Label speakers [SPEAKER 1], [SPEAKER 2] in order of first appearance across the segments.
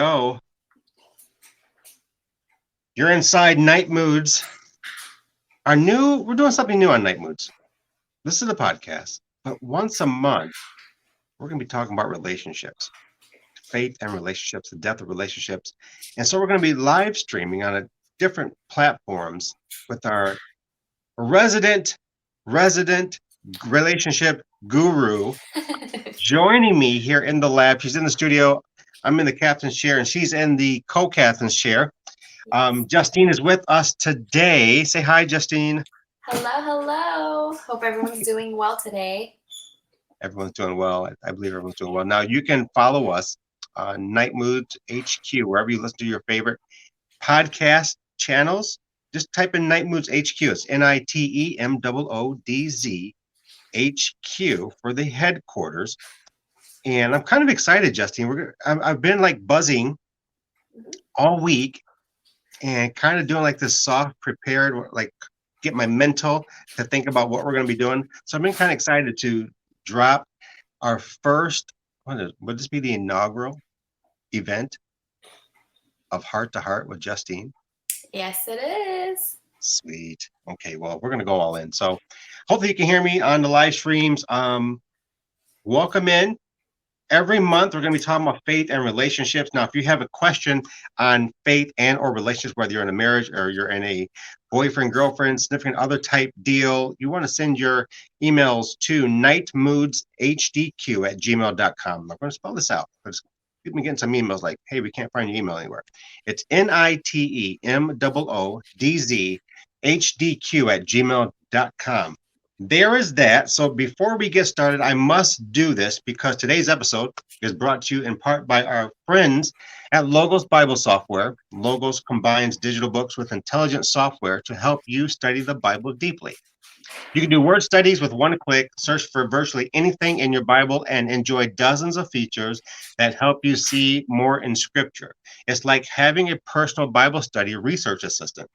[SPEAKER 1] Oh, you're inside Night Moods. We're doing something new on Night Moods. This is a podcast, but once a month, we're going to be talking about relationships, faith and relationships, the depth of relationships. And so we're going to be live streaming on different platforms with our resident relationship guru joining me here in the lab. She's in the studio. I'm in the captain's chair, and she's in the co-captain's chair. Justine is with us today. Say hi, Justine.
[SPEAKER 2] Hello, hello. Hope everyone's doing well today.
[SPEAKER 1] Everyone's doing well. I believe everyone's doing well. Now, you can follow us on NiteMoodzHQ, wherever you listen to your favorite podcast channels. Just type in NiteMoodzHQ. It's NiteMoodzHQ for the headquarters. And I'm kind of excited, Justine. I've been like buzzing all week and kind of doing like this soft prepared, like get my mental to think about what we're going to be doing. So I've been kind of excited to drop our first, would this be the inaugural event of Heart to Heart with Justine?
[SPEAKER 2] Yes, it is.
[SPEAKER 1] Sweet. Okay, well, we're going to go all in. So hopefully you can hear me on the live streams. Welcome in. Every month, we're going to be talking about faith and relationships. Now, if you have a question on faith and or relationships, whether you're in a marriage or you're in a boyfriend, girlfriend, significant other type deal, you want to send your emails to nitemoodzhdq@gmail.com. I'm going to spell this out because people been getting some emails like, hey, we can't find your email anywhere. It's nitemoodzhdq@gmail.com. There is that. So before we get started, I must do this because today's episode is brought to you in part by our friends at Logos Bible Software. Logos combines digital books with intelligent software to help you study the Bible deeply. You can do word studies with one click, search for virtually anything in your Bible, and enjoy dozens of features that help you see more in Scripture. It's like having a personal Bible study research assistant.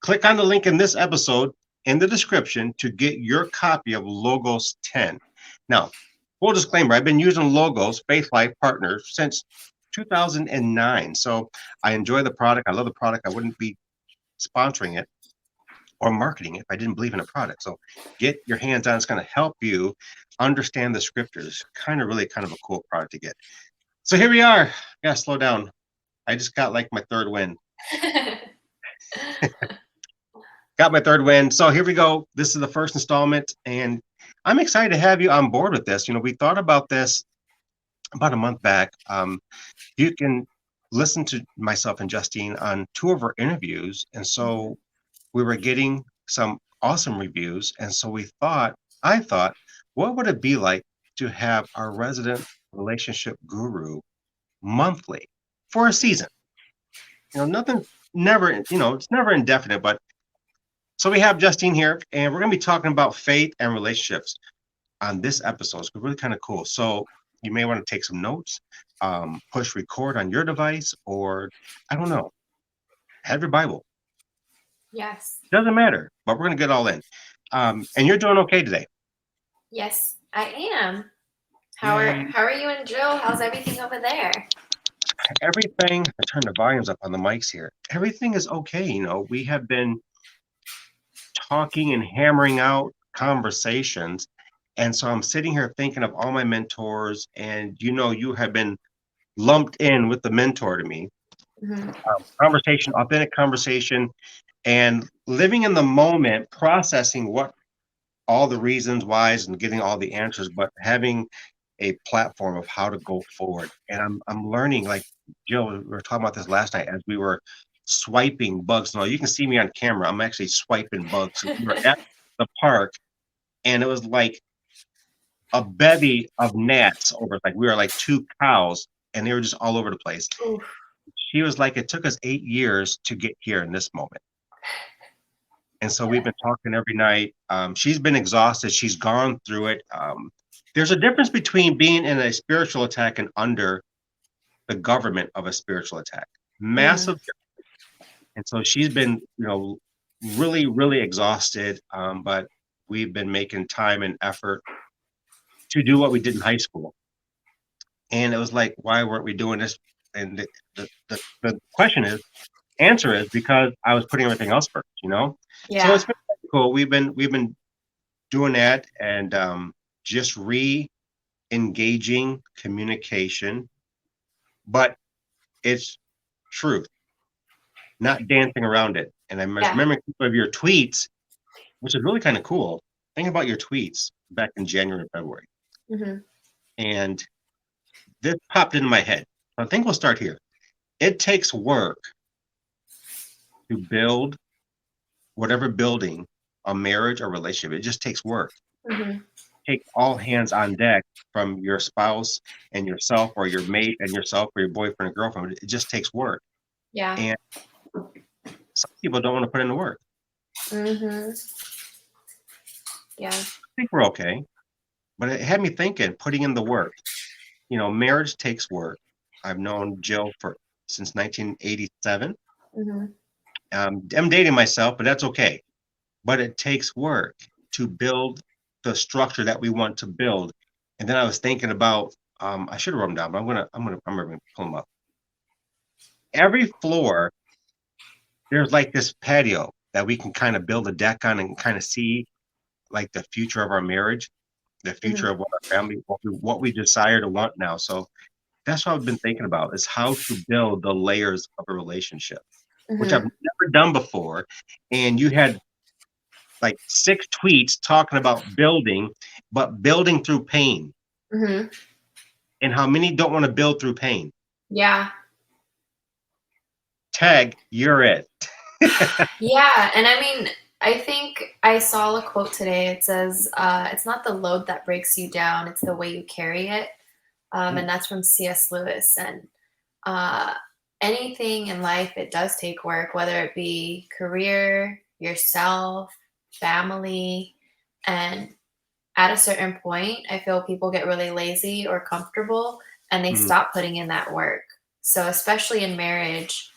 [SPEAKER 1] Click on the link in this episode in the description to get your copy of Logos 10. Now, full disclaimer, I've been using Logos Faith Life Partners since 2009. So I enjoy the product. I love the product. I wouldn't be sponsoring it or marketing it if I didn't believe in a product. So get your hands on it. It's going to help you understand the scriptures. Kind of a cool product to get. So here we are. Gotta slow down. I just got like my third win. Got my third win. So here we go. This is the first installment, and I'm excited to have you on board with this. We thought about this about a month back. You can listen to myself and Justine on two of our interviews, and so we were getting some awesome reviews. And so I thought, what would it be like to have our resident relationship guru monthly for a season? It's never indefinite, but so we have Justine here, and we're going to be talking about faith and relationships on this episode. It's really kind of cool. So you may want to take some notes, push record on your device, or I don't know, have your Bible.
[SPEAKER 2] Yes.
[SPEAKER 1] Doesn't matter, but we're going to get all in. And you're doing okay today.
[SPEAKER 2] Yes, I am. How are you and Jill? How's everything over there?
[SPEAKER 1] Everything, I turn the volumes up on the mics here. Everything is okay. We have been talking and hammering out conversations. And so I'm sitting here thinking of all my mentors, and you have been lumped in with the mentor to me. Conversation, authentic conversation, and living in the moment, processing what all the reasons, whys, and getting all the answers, but having a platform of how to go forward. And I'm learning, like Jill, we were talking about this last night as we were swiping bugs. Now you can see me on camera. I'm actually swiping bugs. So we were at the park, and it was like a bevy of gnats over. Like we were like two cows, and they were just all over the place.
[SPEAKER 2] Oof.
[SPEAKER 1] She was like, it took us 8 years to get here in this moment. And so we've been talking every night. She's been exhausted. She's gone through it. There's a difference between being in a spiritual attack and under the government of a spiritual attack. Massive difference. And so she's been, really, really exhausted. But we've been making time and effort to do what we did in high school. And it was like, why weren't we doing this and the answer is because I was putting everything else first, So
[SPEAKER 2] Yeah.
[SPEAKER 1] it's been cool. We've been doing that and just re-engaging communication, but it's truth, not dancing around it. And I'm
[SPEAKER 2] Yeah.
[SPEAKER 1] remembering some of your tweets, which is really kind of cool. Think about your tweets back in January and February.
[SPEAKER 2] Hmm.
[SPEAKER 1] And this popped into my head. I think we'll start here. It takes work to build whatever building, a marriage or relationship. It just takes work.
[SPEAKER 2] Hmm.
[SPEAKER 1] Take all hands on deck from your spouse and yourself or your mate and yourself or your boyfriend or girlfriend. It just takes work.
[SPEAKER 2] Yeah.
[SPEAKER 1] And some people don't want to put in the work.
[SPEAKER 2] Hmm. Yeah.
[SPEAKER 1] I think we're okay. But it had me thinking, putting in the work. Marriage takes work. I've known Jill since 1987.
[SPEAKER 2] Hmm.
[SPEAKER 1] I'm dating myself, but that's okay. But it takes work to build the structure that we want to build. And then I was thinking about, I should have wrote them down, but I'm gonna pull them up. Every floor, there's like this patio that we can kind of build a deck on and kind of see like the future of our marriage, the
[SPEAKER 2] Hmm.
[SPEAKER 1] future of what our family, what we desire to want now. So that's what I've been thinking about is how to build the layers of a relationship, which I've
[SPEAKER 2] Hmm.
[SPEAKER 1] never done before. And you had like 6 tweets talking about building, but building through pain.
[SPEAKER 2] Hmm.
[SPEAKER 1] And how many don't want to build through pain?
[SPEAKER 2] Yeah.
[SPEAKER 1] Tag, you're it.
[SPEAKER 2] Yeah. And I mean, I think I saw a quote today. It says, it's not the load that breaks you down, it's the way you carry it. And that's from C.S. Lewis. And uh, anything in life, it does take work, whether it be career, yourself, family. And at a certain point, I feel people get really lazy or comfortable and they
[SPEAKER 1] Mm,
[SPEAKER 2] stop putting in that work. So, especially in marriage,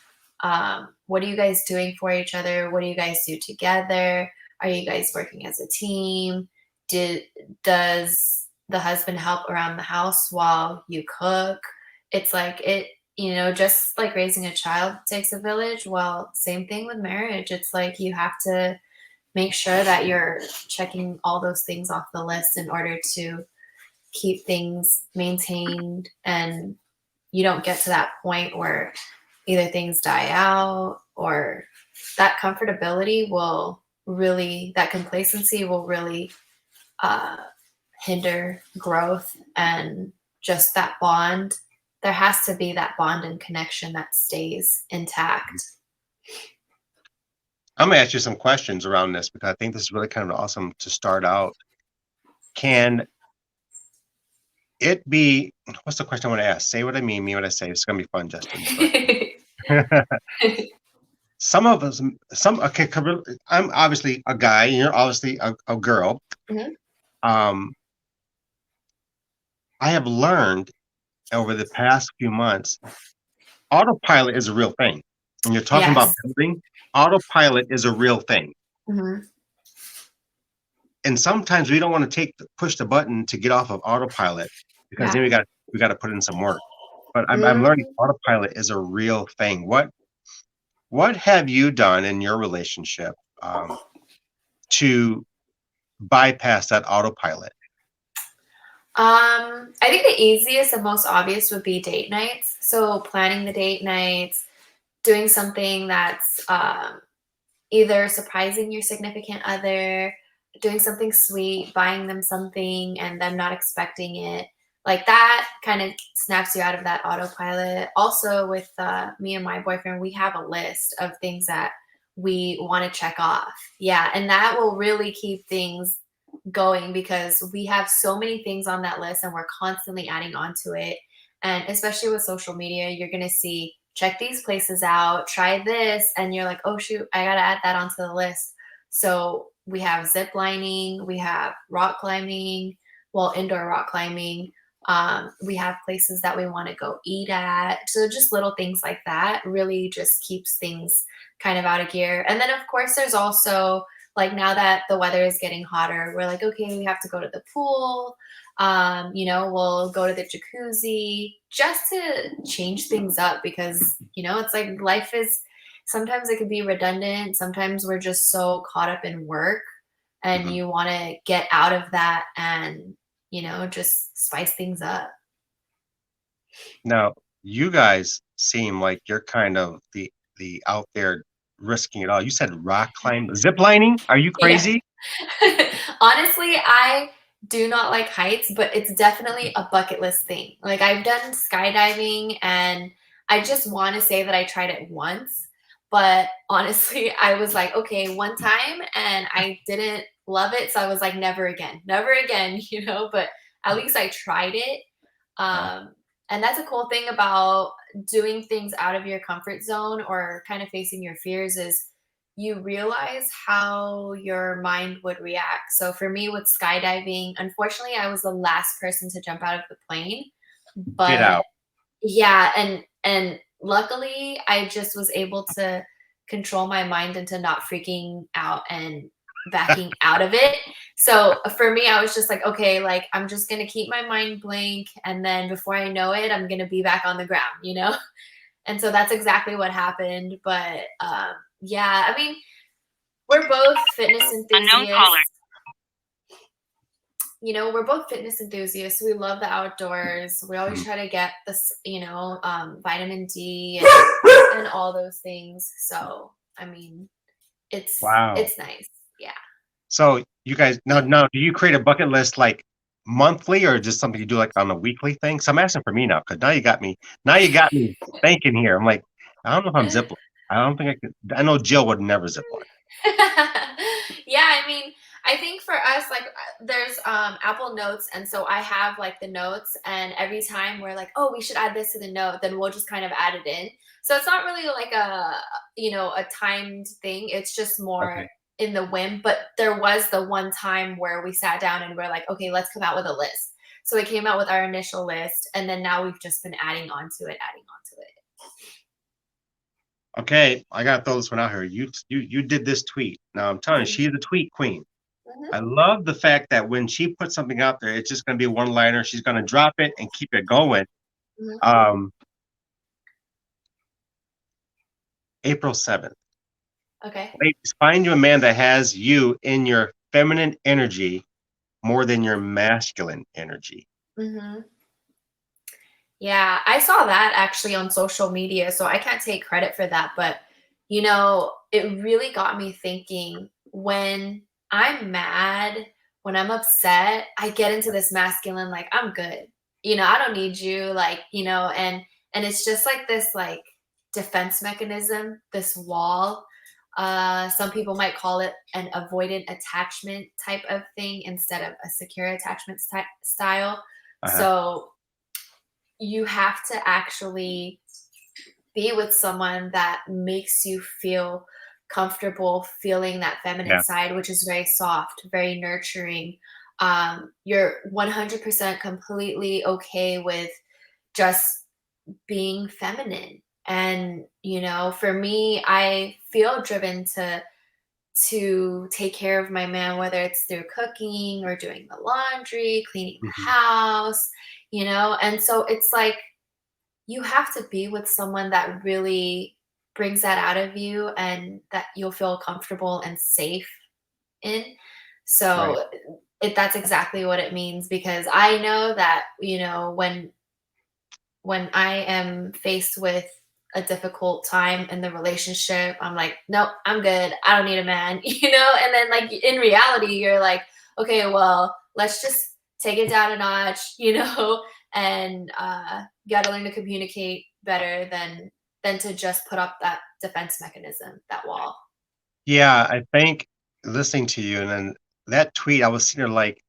[SPEAKER 2] what are you guys doing for each other? What do you guys do together? Are you guys working as a team? Does the husband help around the house while you cook? It's like just like raising a child takes a village. Well, same thing with marriage. It's like you have to make sure that you're checking all those things off the list in order to keep things maintained and you don't get to that point where either things die out or that comfortability will really, that complacency will really uh, hinder growth and just that bond. There has to be that bond and connection that stays intact.
[SPEAKER 1] I'm gonna ask you some questions around this because I think this is really kind of awesome to start out. Can it be? What's the question I want to ask? Say what I mean what I say. It's gonna be fun, Justin. But some of us, okay. I'm obviously a guy. You're obviously a girl.
[SPEAKER 2] Mhm.
[SPEAKER 1] Um, I have learned over the past few months, autopilot is a real thing. When you're talking about
[SPEAKER 2] Yes.
[SPEAKER 1] building, autopilot is a real thing.
[SPEAKER 2] Hmm.
[SPEAKER 1] And sometimes we don't want to push the button to get off of autopilot because
[SPEAKER 2] Yeah.
[SPEAKER 1] then we got to put in some work. But I'm learning
[SPEAKER 2] Mhm.
[SPEAKER 1] autopilot is a real thing. What have you done in your relationship to bypass that autopilot?
[SPEAKER 2] I think the easiest and most obvious would be date nights. So planning the date nights, doing something that's either surprising your significant other, doing something sweet, buying them something and them not expecting it. Like that kind of snaps you out of that autopilot. Also, with me and my boyfriend, we have a list of things that we want to check off. Yeah. And that will really keep things going because we have so many things on that list and we're constantly adding on to it. And especially with social media, you're going to see check these places out, try this, and you're like, oh shoot, I got to add that onto the list. So we have zip lining, we have rock climbing, well, indoor rock climbing. We have places that we want to go eat at. So just little things like that really just keeps things kind of out of gear. And then, of course, there's also like now that the weather is getting hotter, we're like, okay, we have to go to the pool. We'll go to the jacuzzi just to change things up because, it's like life is sometimes it can be redundant. Sometimes we're just so caught up in work and
[SPEAKER 1] Mhm.
[SPEAKER 2] you want to get out of that and, just spice things up.
[SPEAKER 1] Now, you guys seem like you're kind of the out there risking it all. You said rock climb, zip lining? Are you
[SPEAKER 2] Yeah.
[SPEAKER 1] crazy?
[SPEAKER 2] Honestly, I do not like heights, but it's definitely a bucket list thing. Like I've done skydiving and I just want to say that I tried it once, but honestly, I was like, okay, one time and I didn't love it, so I was like never again. Never again, but at least I tried it.
[SPEAKER 1] Uh,
[SPEAKER 2] Um and that's a cool thing about doing things out of your comfort zone or kind of facing your fears is you realize how your mind would react. So for me with skydiving, unfortunately, I was the last person to jump out of the plane.
[SPEAKER 1] get
[SPEAKER 2] But
[SPEAKER 1] out.
[SPEAKER 2] yeah, and luckily I just was able to control my mind into not freaking out and backing out of it. So for me, I was just like, okay, like I'm just gonna keep my mind blank, and then before I know it, I'm gonna be back on the ground. And so that's exactly what happened. But yeah, I mean, we're both fitness
[SPEAKER 3] Unknown caller.
[SPEAKER 2] enthusiasts. We're both fitness enthusiasts. We love the outdoors. We always
[SPEAKER 1] Mhm.
[SPEAKER 2] try to get this, vitamin D and all those things. So, I mean, it's
[SPEAKER 1] Wow.
[SPEAKER 2] it's nice. Yeah.
[SPEAKER 1] So you guys now do you create a bucket list like monthly or just something you do like on a weekly thing? So I'm asking for me now because now you got me thinking here. I'm like, I don't know if I'm zip line. I don't think I could. I know Jill would never zip line.
[SPEAKER 2] Yeah, I mean, I think for us, like, there's Apple Notes, and so I have like the notes, and every time we're like, oh, we should add this to the note, then we'll just kind of add it in. So it's not really like a timed thing. It's just more
[SPEAKER 1] Okay.
[SPEAKER 2] in the whim. But there was the one time where we sat down and we're like, okay, let's come out with a list. So we came out with our initial list, and then now we've just been adding onto it, adding onto it.
[SPEAKER 1] Okay, I gotta throw this one out here. You did this tweet. Now I'm telling you, she's a tweet queen.
[SPEAKER 2] Mhm.
[SPEAKER 1] I love the fact that when she puts something out there, it's just gonna be a one liner. She's gonna drop it and keep it going.
[SPEAKER 2] Mhm.
[SPEAKER 1] Um, April 7th.
[SPEAKER 2] Okay.
[SPEAKER 1] Ladies, find you a man that has you in your feminine energy more than your masculine energy.
[SPEAKER 2] Mhm. Yeah, I saw that actually on social media, so I can't take credit for that, but it really got me thinking when I'm mad, when I'm upset, I get into this masculine like I'm good. I don't need you and it's just like this like defense mechanism, this wall. Some people might call it an avoidant attachment type of thing instead of a secure attachment style.
[SPEAKER 1] Uh-huh.
[SPEAKER 2] So you have to actually be with someone that makes you feel comfortable feeling that feminine
[SPEAKER 1] Yeah.
[SPEAKER 2] side, which is very soft, very nurturing. You're 100% completely okay with just being feminine. And, for me, I feel driven to take care of my man, whether it's through cooking or doing the laundry, cleaning the
[SPEAKER 1] Mhm.
[SPEAKER 2] house, and so it's like you have to be with someone that really brings that out of you and that you'll feel comfortable and safe in.
[SPEAKER 1] Right.
[SPEAKER 2] So that's exactly what it means because I know that, when I am faced with a difficult time in the relationship, I'm like, nope, I'm good. I don't need a man, And then, like, in reality, you're like, okay, well, let's just take it down a notch, and you got to learn to communicate better than to just put up that defense mechanism, that wall.
[SPEAKER 1] Yeah, I think listening to you and then that tweet, I was sitting there like,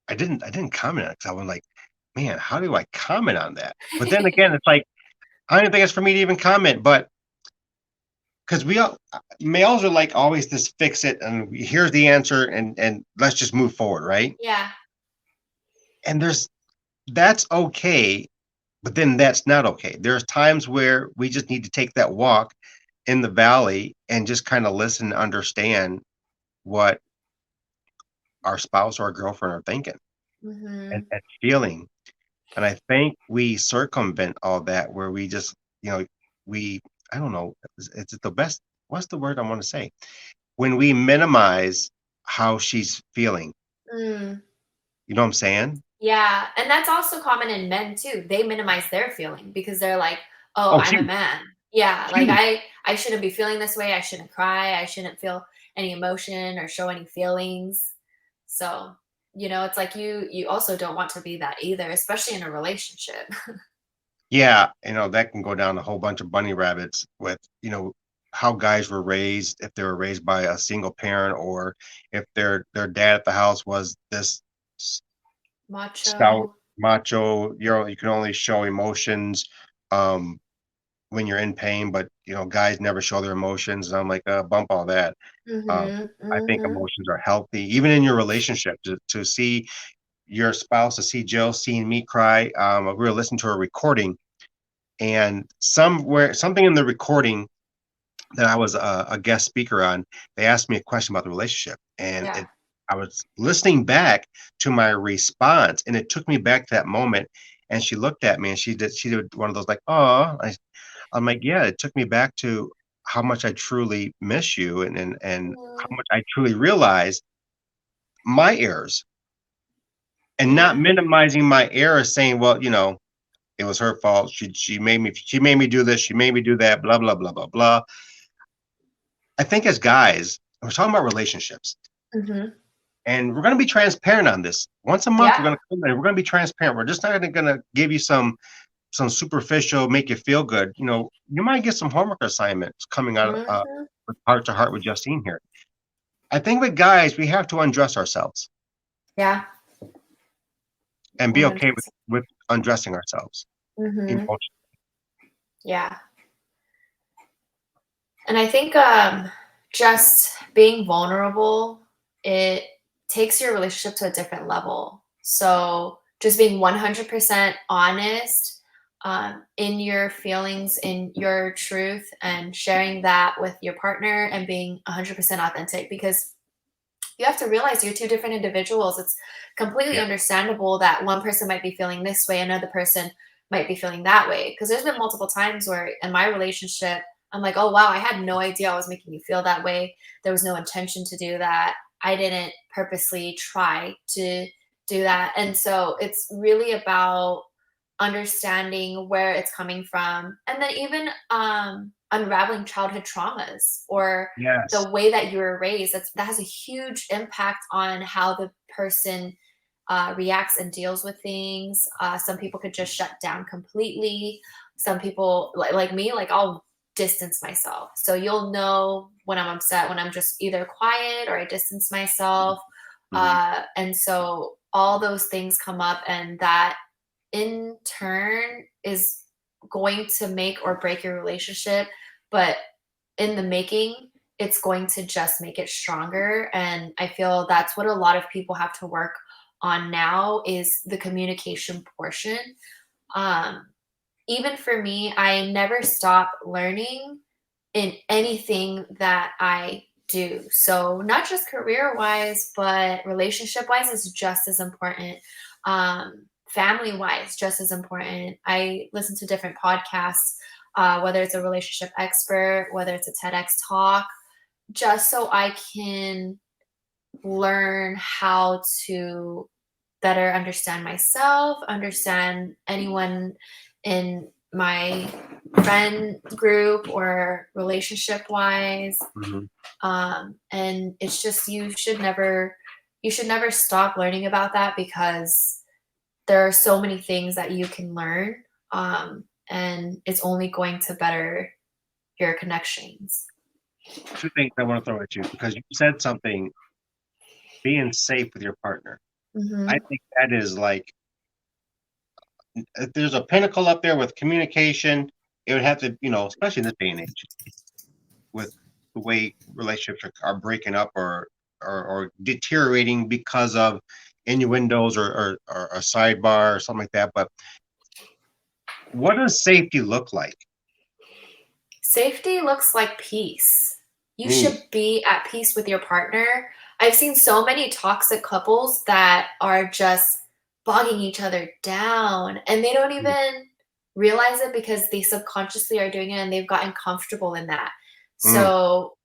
[SPEAKER 1] I didn't comment on it because I was like, man, how do I comment on that? But then again, it's like, I don't think it's for me to even comment, but because we all males are like always this fix it and here's the answer and let's just move forward, right?
[SPEAKER 2] Yeah.
[SPEAKER 1] And that's okay, but then that's not okay. There's times where we just need to take that walk in the valley and just kind of listen and understand what our spouse or our girlfriend are thinking.
[SPEAKER 2] Mhm.
[SPEAKER 1] and feeling. And I think we circumvent all that where we just, you know, we I don't know, it's the best what's the word I wanna say? When we minimize how she's feeling,
[SPEAKER 2] Mm.
[SPEAKER 1] you know what I'm saying?
[SPEAKER 2] Yeah, and that's also common in men too. They minimize their feeling because they're like, "Oh,
[SPEAKER 1] Oh,
[SPEAKER 2] I'm a
[SPEAKER 1] huge,
[SPEAKER 2] man. Yeah, like
[SPEAKER 1] huge.
[SPEAKER 2] I shouldn't be feeling this way. I shouldn't cry. I shouldn't feel any emotion or show any feelings." So, it's like you also don't want to be that either, especially in a relationship.
[SPEAKER 1] Yeah, that can go down a whole bunch of bunny rabbits with, how guys were raised, if they were raised by a single parent or if their dad at the house was this s stout,
[SPEAKER 2] Macho.
[SPEAKER 1] macho, you can only show emotions, um, when you're in pain, but, guys never show their emotions, and I'm like, bump all that." Um,
[SPEAKER 2] Mhm.
[SPEAKER 1] I think
[SPEAKER 2] Mhm.
[SPEAKER 1] emotions are healthy, even in your relationship, to see your spouse, to see Jill seeing me cry. We were listening to a recording, and something in the recording that I was a guest speaker on, they asked me a question about the relationship, and
[SPEAKER 2] Yeah.
[SPEAKER 1] it I was listening back to my response, and it took me back to that moment, and she looked at me, and she did one of those like, oh, I'm like, "Yeah, it took me back to how much I truly miss you and how
[SPEAKER 2] Mhm.
[SPEAKER 1] much I truly realize my errors, and not
[SPEAKER 2] Yeah.
[SPEAKER 1] minimizing my errors saying, well, it was her fault. She made me do this, she made me do that, blah, blah, blah, blah, blah." I think as guys, we're talking about relationships,
[SPEAKER 2] Mhm.
[SPEAKER 1] and we're gonna be transparent on this. Once a month, we're
[SPEAKER 2] Yeah.
[SPEAKER 1] gonna come in, we're gonna be transparent. We're just not gonna give you some superficial, make you feel good. You might get some homework assignments coming out,
[SPEAKER 2] Mhm.
[SPEAKER 1] with heart to heart with Justine here. I think with guys, we have to undress ourselves
[SPEAKER 2] Yeah.
[SPEAKER 1] and be okay with
[SPEAKER 2] 100%.
[SPEAKER 1] with undressing ourselves
[SPEAKER 2] Mhm.
[SPEAKER 1] emotionally.
[SPEAKER 2] Yeah. And I think just being vulnerable, it takes your relationship to a different level. So just being 100% honest in your feelings, in your truth, and sharing that with your partner and being 100% authentic because you have to realize you're two different individuals. It's completely
[SPEAKER 1] Yeah,
[SPEAKER 2] understandable that one person might be feeling this way, another person might be feeling that way. Because there's been multiple times where in my relationship, I'm like, oh, wow, I had no idea I was making you feel that way. There was no intention to do that. I didn't purposely try to do that. And so it's really about understanding where it's coming from. And then even unraveling childhood traumas or
[SPEAKER 1] yes.
[SPEAKER 2] the way that you were raised, that has a huge impact on how the person reacts and deals with things. Some people could just shut down completely. Some people, like me, like I'll distance myself. So you'll know when I'm upset, when I'm just either quiet or I distance myself.
[SPEAKER 1] Mhm,
[SPEAKER 2] And so all those things come up, and that in turn is going to make or break your relationship. But in the making, it's going to just make it stronger. And I feel that's what a lot of people have to work on now is the communication portion. Um, Even for me, I never stop learning in anything that I do. So not just career wise, but relationship wise is just as important. Family wise, just as important. I listen to different podcasts, whether it's a relationship expert, whether it's a TEDx talk, just so I can learn how to better understand myself, understand anyone in my friend group or relationship wise.
[SPEAKER 1] mhm.
[SPEAKER 2] And it's just you should never stop learning about that because there are so many things that you can learn. And it's only going to better your connections.
[SPEAKER 1] 2 things I wanna throw at you because you said something, being safe with your partner. I
[SPEAKER 2] Hmm.
[SPEAKER 1] think that is like, if there's a pinnacle up there with communication, it would have to, especially in this day and age, with the way relationships are breaking up or deteriorating because of innuendos or a sidebar or something like that. But what does safety look like?
[SPEAKER 2] Safety looks like peace. You
[SPEAKER 1] Mm,
[SPEAKER 2] should be at peace with your partner. I've seen so many toxic couples that are just bogging each other down, and they don't
[SPEAKER 1] Mm,
[SPEAKER 2] even realize it because they subconsciously are doing it and they've gotten comfortable in that.
[SPEAKER 1] mm,
[SPEAKER 2] So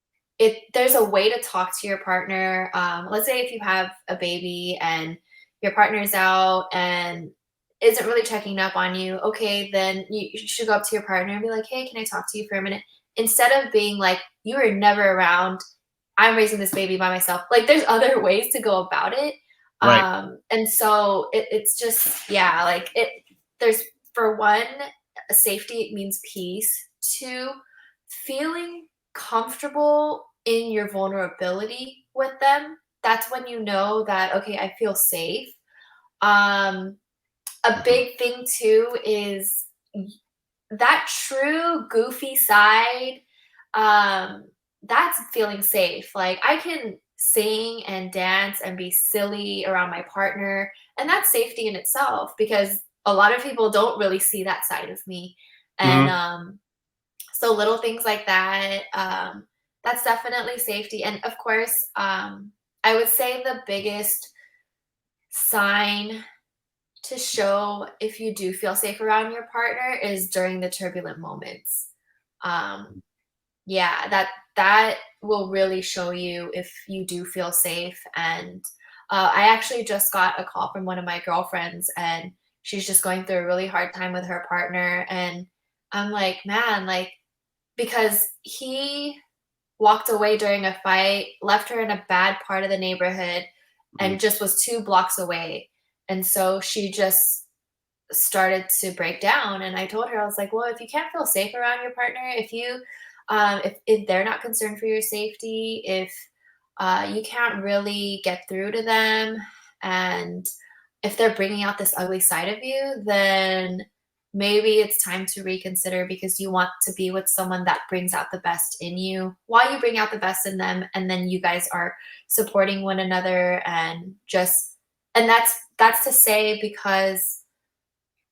[SPEAKER 2] there's a way to talk to your partner. Let's say if you have a baby and your partner's out and isn't really checking up on you, okay, then you should go up to your partner and be like, hey, can I talk to you for a minute? Instead of being like, you are never around, I'm raising this baby by myself. Like, there's other ways to go about it.
[SPEAKER 1] right.
[SPEAKER 2] And so it's just, yeah, like there's, for one, safety means peace. Two, feeling comfortable in your vulnerability with them. That's when you know that, okay, I feel safe. Um, a
[SPEAKER 1] Mhm.
[SPEAKER 2] big thing too is that true goofy side. Um, that's feeling safe. Like, I can sing and dance and be silly around my partner, and that's safety in itself because a lot of people don't really see that side of me. And
[SPEAKER 1] Mhm.
[SPEAKER 2] so little things like that, that's definitely safety. And of course, I would say the biggest sign to show if you do feel safe around your partner is during the turbulent moments. Um, yeah, that will really show you if you do feel safe. And I actually just got a call from one of my girlfriends, and she's just going through a really hard time with her partner. And I'm like, man, like, because he walked away during a fight, left her in a bad part of the neighborhood,
[SPEAKER 1] Mhm.
[SPEAKER 2] and just was 2 blocks away. And so she just started to break down. And I told her, I was like, well, if you can't feel safe around your partner, if you if they're not concerned for your safety, if you can't really get through to them, and if they're bringing out this ugly side of you, then maybe it's time to reconsider, because you want to be with someone that brings out the best in you while you bring out the best in them, and then you guys are supporting one another. And just, and that's to say, because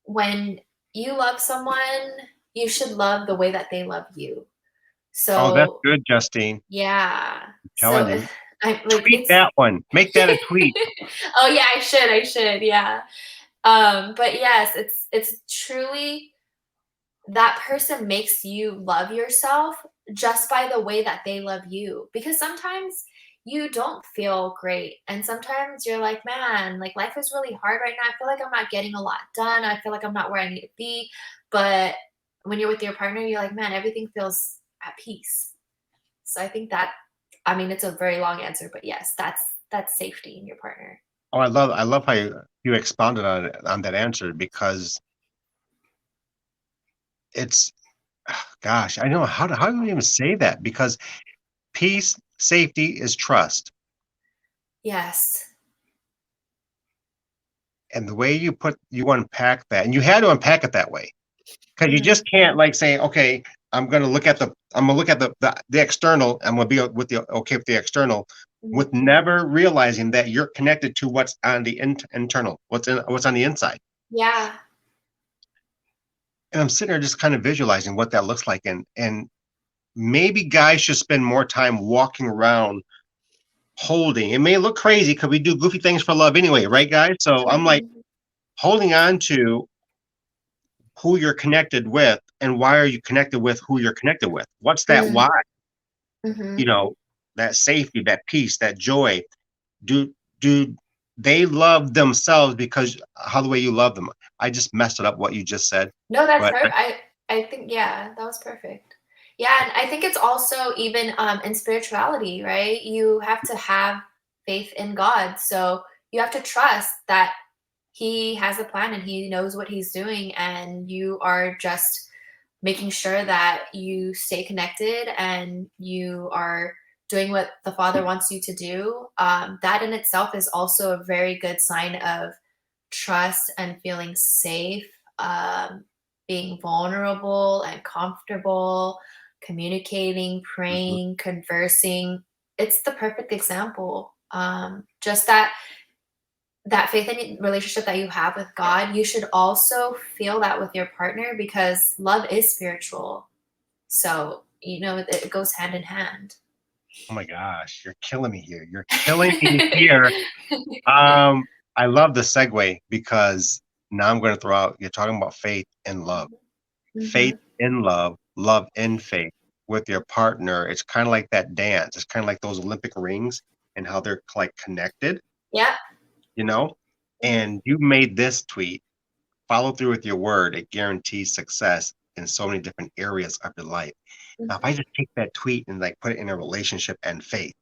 [SPEAKER 2] when you love someone, you should love the way that they love you.
[SPEAKER 1] Oh, that's
[SPEAKER 2] So,
[SPEAKER 1] good, Justine.
[SPEAKER 2] yeah. So,
[SPEAKER 1] Telling you.
[SPEAKER 2] I like
[SPEAKER 1] Tweet
[SPEAKER 2] it's
[SPEAKER 1] that one. Make that a tweet.
[SPEAKER 2] Oh, yeah, I should, yeah. But yes, it's truly, that person makes you love yourself just by the way that they love you. Because sometimes you don't feel great. And sometimes you're like, man, like, life is really hard right now. I feel like I'm not getting a lot done. I feel like I'm not where I need to be. But when you're with your partner, you're like, man, everything feels at peace. So I think that, I mean, it's a very long answer, but yes, that's safety in your partner.
[SPEAKER 1] Oh, I love how you expounded on it, on that answer because it's gosh, I don't know how do we even say that? Because peace, safety is trust.
[SPEAKER 2] Yes.
[SPEAKER 1] And the way you unpack that, and you had to unpack it that way. Because you
[SPEAKER 2] Mhm.
[SPEAKER 1] just can't like say, okay, I'm gonna look at the external, I'm gonna be with the okay with the external,
[SPEAKER 2] Mhm.
[SPEAKER 1] with never realizing that you're connected to what's on the internal, what's on the inside.
[SPEAKER 2] Yeah.
[SPEAKER 1] And I'm sitting there just kind of visualizing what that looks like. And maybe guys should spend more time walking around holding. It may look crazy because we do goofy things for love anyway, right, guys? So I'm like
[SPEAKER 2] Mhm.
[SPEAKER 1] holding on to who you're connected with and why are you connected with who you're connected with? What's that
[SPEAKER 2] Mm.
[SPEAKER 1] why? You
[SPEAKER 2] Mhm.
[SPEAKER 1] know, that safety, that peace, that joy. Do they love themselves because how the way you love them? I just messed it up what you just said,
[SPEAKER 2] No, that's
[SPEAKER 1] but
[SPEAKER 2] perfect. I think, yeah, that was perfect. Yeah, and I think it's also even in spirituality, right? You have to have faith in God. So you have to trust that He has a plan and He knows what He's doing, and you are just making sure that you stay connected and you are doing what the Father wants you to do. That in itself is also a very good sign of trust and feeling safe, being vulnerable and comfortable, communicating,
[SPEAKER 1] Mhm.
[SPEAKER 2] praying, conversing. It's the perfect example. Just that faith and relationship that you have with God, you should also feel that with your partner, because love is spiritual. So, it goes hand in hand.
[SPEAKER 1] Oh my gosh, you're killing me here. You're killing me here. Um, I love the segue because now I'm going to throw out, you're talking about faith and love. Faith
[SPEAKER 2] Mm-hmm.
[SPEAKER 1] in love, love in faith with your partner. It's kind of like that dance. It's kind of like those Olympic rings and how they're like connected,
[SPEAKER 2] Yep.
[SPEAKER 1] you know?
[SPEAKER 2] Mm-hmm.
[SPEAKER 1] And you made this tweet, follow through with your word. It guarantees success in so many different areas of your life. Now, if I just take that tweet and like put it in a relationship and faith,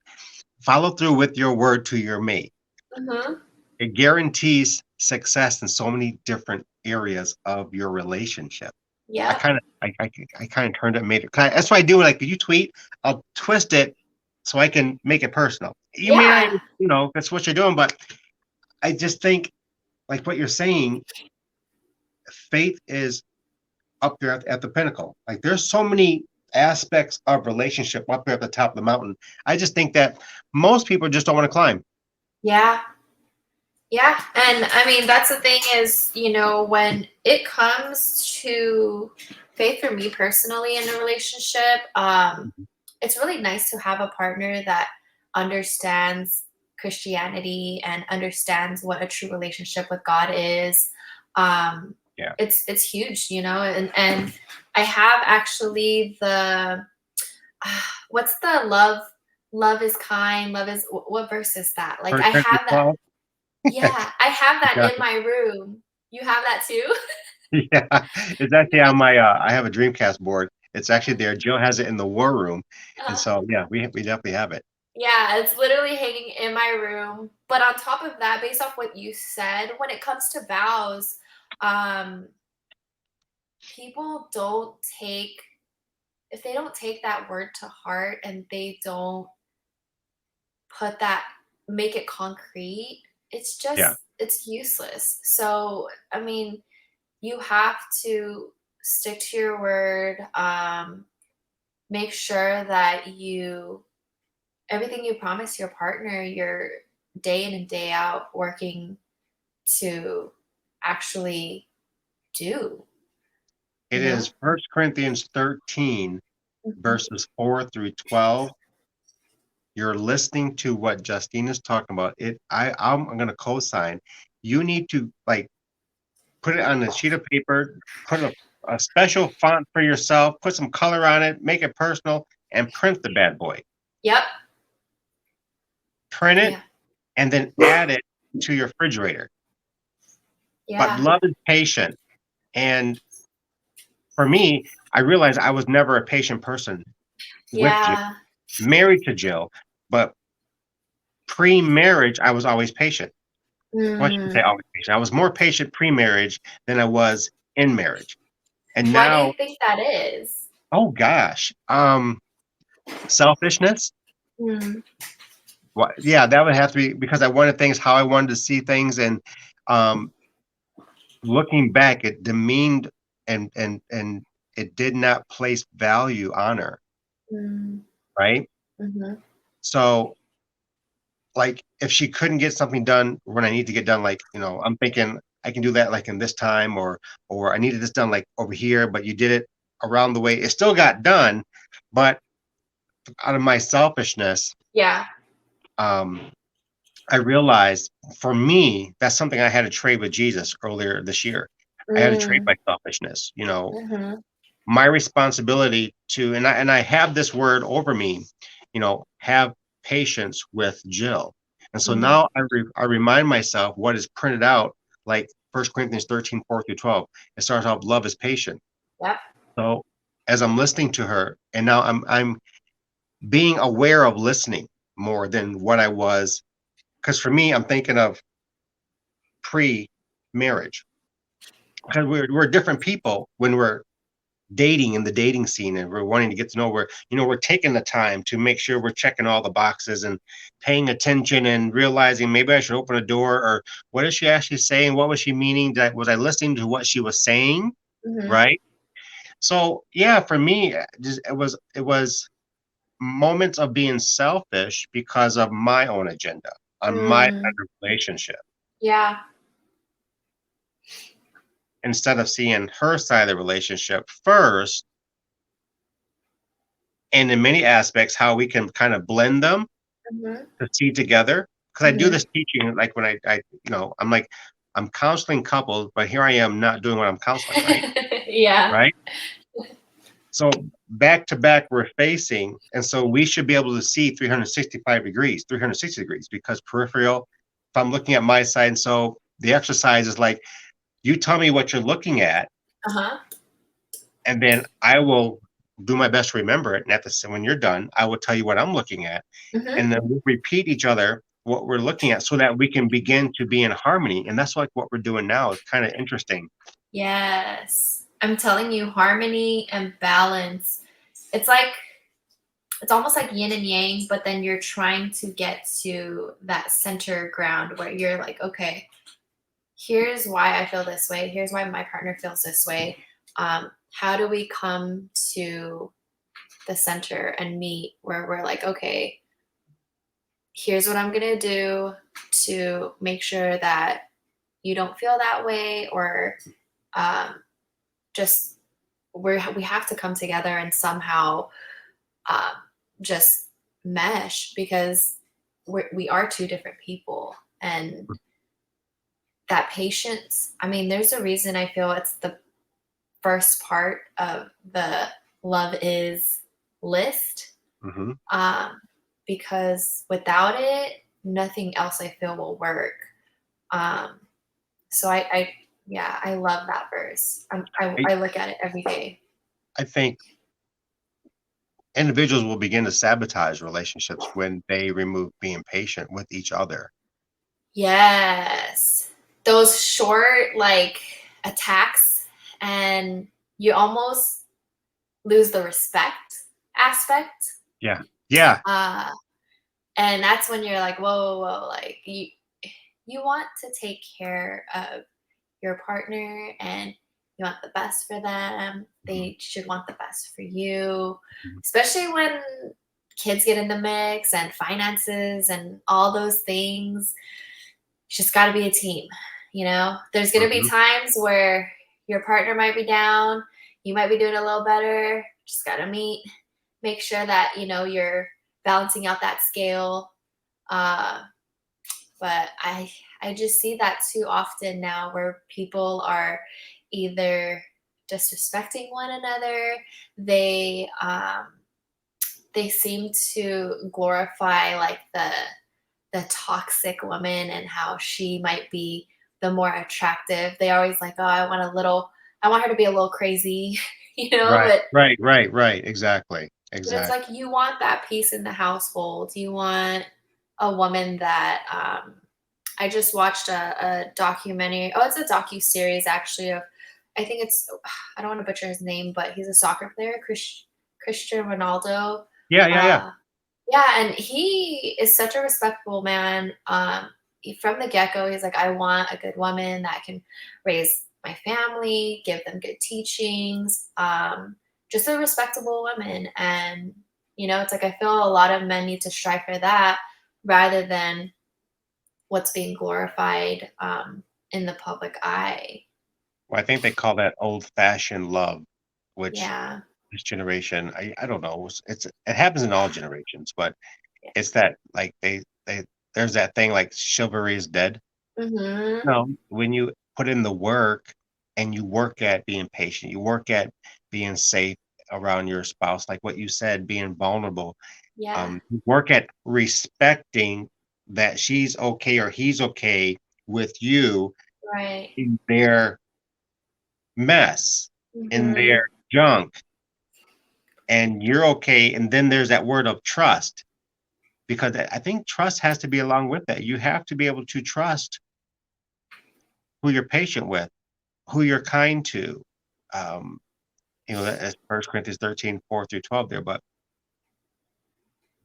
[SPEAKER 1] follow through with your word to your mate.
[SPEAKER 2] Mm-hmm.
[SPEAKER 1] It guarantees success in so many different areas of your relationship. I
[SPEAKER 2] Yep.
[SPEAKER 1] kinda I kinda turned it and made it that's why I do, like, if you tweet, I'll twist it so I can make it personal. You may not
[SPEAKER 2] Yeah.
[SPEAKER 1] even that's what you're doing, but I just think, like what you're saying, faith is up there at the pinnacle. Like, there's so many aspects of relationship up there at the top of the mountain. I just think that most people just don't wanna climb.
[SPEAKER 2] Yeah. Yeah. And I mean, that's the thing is, when it comes to faith for me personally in a relationship,
[SPEAKER 1] Mhm.
[SPEAKER 2] it's really nice to have a partner that understands Christianity and understands what a true relationship with God is. Um,
[SPEAKER 1] Yeah.
[SPEAKER 2] it's huge, and I have actually the what's the love is kind, love is what verse is that? Like I
[SPEAKER 1] 1 Corinthians
[SPEAKER 2] have that.
[SPEAKER 1] 12?
[SPEAKER 2] Yeah, I have that
[SPEAKER 1] Yeah.
[SPEAKER 2] in my room. You have that too?
[SPEAKER 1] Yeah, it's actually on my, I have a Dreamcast board. It's actually there. Jill has it in the war room, and
[SPEAKER 2] Uh,
[SPEAKER 1] so, yeah, we definitely have it.
[SPEAKER 2] yeah, it's literally hanging in my room. But on top of that, based off what you said, when it comes to vows, um, people don't take if they don't take that word to heart and they don't put that make it concrete,
[SPEAKER 1] Yeah,
[SPEAKER 2] it's useless. So, I mean, you have to stick to your word. Make sure that everything you promise your partner, you're day in and day out working to actually do,
[SPEAKER 1] it
[SPEAKER 2] you know?
[SPEAKER 1] is 1 Corinthians 13,
[SPEAKER 2] Mhm.
[SPEAKER 1] verses 4 through 12. You're listening to what Justine is talking about. I'm gonna co-sign. You need to, like, put it on a sheet of paper, put a special font for yourself, put some color on it, make it personal, and print the bad boy.
[SPEAKER 2] Yep.
[SPEAKER 1] Print it,
[SPEAKER 2] Yeah.
[SPEAKER 1] and then add it to your refrigerator. But
[SPEAKER 2] Yeah.
[SPEAKER 1] love is patient, and for me, I realized I was never a patient person with Jill,
[SPEAKER 2] Yeah.
[SPEAKER 1] married to Jill, but pre-marriage, I was always patient. Well, I shouldn't say
[SPEAKER 2] Mm.
[SPEAKER 1] always patient. I was more patient pre-marriage than I was in marriage. And
[SPEAKER 2] Why do
[SPEAKER 1] now,
[SPEAKER 2] you think that is?
[SPEAKER 1] oh gosh, selfishness.
[SPEAKER 2] Mm.
[SPEAKER 1] What? Yeah, that would have to be because I wanted things how I wanted to see things, and um, looking back, it demeaned and it did not place value on her,
[SPEAKER 2] Mm.
[SPEAKER 1] right?
[SPEAKER 2] Mhm.
[SPEAKER 1] So like, if she couldn't get something done when I need to get done, like, I'm thinking I can do that like in this time, or I needed this done like over here, but you did it around the way. It still got done, but out of my selfishness,
[SPEAKER 2] Yeah.
[SPEAKER 1] um, I realized for me, that's something I had to trade with Jesus earlier this year. I had to trade
[SPEAKER 2] Mm.
[SPEAKER 1] my selfishness,
[SPEAKER 2] Mhm.
[SPEAKER 1] my responsibility to, and I have this word over me, have patience with Jill. And so
[SPEAKER 2] Mhm.
[SPEAKER 1] now I remind myself what is printed out, like 1 Corinthians 13, 4 through 12. It starts off, love is patient.
[SPEAKER 2] Yep.
[SPEAKER 1] So as I'm listening to her, and now I'm being aware of listening more than what I was. Because for me, I'm thinking of pre-marriage. Because we're different people when we're dating in the dating scene, and we're wanting to get to know, we're taking the time to make sure we're checking all the boxes and paying attention and realizing maybe I should open a door, or what is she actually saying, what was she meaning, that was I listening to what she was saying,
[SPEAKER 2] Mhm.
[SPEAKER 1] right? So yeah, for me, it was moments of being selfish because of my own agenda on my side
[SPEAKER 2] Mm.
[SPEAKER 1] of the relationship,
[SPEAKER 2] Yeah.
[SPEAKER 1] instead of seeing her side of the relationship first, and in many aspects how we can kind of blend them
[SPEAKER 2] Mhm.
[SPEAKER 1] to see together. because I do this teaching, like when I'm like, I'm counseling couples, but here I am not doing what I'm counseling, right?
[SPEAKER 2] Yeah.
[SPEAKER 1] Right. So back to back, we're facing, and so we should be able to see 365 degrees, 360 degrees, because peripheral, if I'm looking at my side, and so the exercise is like, you tell me what you're looking at,
[SPEAKER 2] Uh-huh.
[SPEAKER 1] and then I will do my best to remember it. And when you're done, I will tell you what I'm looking at,
[SPEAKER 2] Hmm.
[SPEAKER 1] and then we'll repeat each other what we're looking at, so that we can begin to be in harmony. And that's like what we're doing now. It's kind of interesting.
[SPEAKER 2] Yes. I'm telling you, harmony and balance. It's like it's almost like yin and yang, but then you're trying to get to that center ground where you're like, okay, here's why I feel this way. Here's why my partner feels this way. How do we come to the center and meet where we're like, okay, here's what I'm going to do to make sure that you don't feel that way, or um, just we have to come together and somehow um, just mesh, because we are two different people. And that patience, I mean, there's a reason I feel it's the first part of the love is list,
[SPEAKER 1] Hmm.
[SPEAKER 2] um, because without it, nothing else I feel will work. Um, so yeah, I love that verse.
[SPEAKER 1] I,
[SPEAKER 2] I look at it every day.
[SPEAKER 1] I think individuals will begin to sabotage relationships when they remove being patient with each other.
[SPEAKER 2] Yes. Those short, like, attacks, and you almost lose the respect aspect.
[SPEAKER 1] Yeah. Yeah.
[SPEAKER 2] Uh, and that's when you're like, whoa, whoa, whoa. Like, you want to take care of your partner, and you want the best for them.
[SPEAKER 1] Mhm.
[SPEAKER 2] They should want the best for you,
[SPEAKER 1] Mhm.
[SPEAKER 2] especially when kids get in the mix and finances and all those things. It's just got to be a team. There's going to be
[SPEAKER 1] Mhm.
[SPEAKER 2] times where your partner might be down, you might be doing a little better. Just got to make sure that you're balancing out that scale. uh, but I just see that too often now, where people are either disrespecting one another. They seem to glorify, like, the toxic woman, and how she might be the more attractive. They always like, oh, I want her to be a little crazy,
[SPEAKER 1] Right.
[SPEAKER 2] but
[SPEAKER 1] Right. Right. Right. Exactly.
[SPEAKER 2] it's
[SPEAKER 1] Exactly.
[SPEAKER 2] like, you want that peace in the household. You want a woman that I just watched a documentary. Oh, it's a docu-series, actually, of, I think it's, I don't want to butcher his name, but he's a soccer player, Christian Ronaldo.
[SPEAKER 1] Yeah. Yeah. Yeah.
[SPEAKER 2] Uh, yeah, and he is such a respectable man. From the get-go, he's like, I want a good woman that can raise my family, give them good teachings, just a respectable woman. And, it's like, I feel a lot of men need to strive for that, rather than what's being glorified in the public eye.
[SPEAKER 1] Well, I think they call that old-fashioned love, which
[SPEAKER 2] Yeah.
[SPEAKER 1] this generation, I don't know. It happens in all generations, but
[SPEAKER 2] Yeah.
[SPEAKER 1] it's that, like, they there's that thing like chivalry is dead.
[SPEAKER 2] Mm-hmm.
[SPEAKER 1] No, when you put in the work and you work at being patient, you work at being safe around your spouse, like what you said, being vulnerable,
[SPEAKER 2] Yeah.
[SPEAKER 1] you work at respecting that she's okay or he's okay with you
[SPEAKER 2] Right.
[SPEAKER 1] in their mess, in
[SPEAKER 2] Mm-hmm.
[SPEAKER 1] their junk, and you're okay. And then there's that word of trust, because I think trust has to be along with that. You have to be able to trust who you're patient with, who you're kind to. Um, that's 1 Corinthians 13, 4 through 12 there, but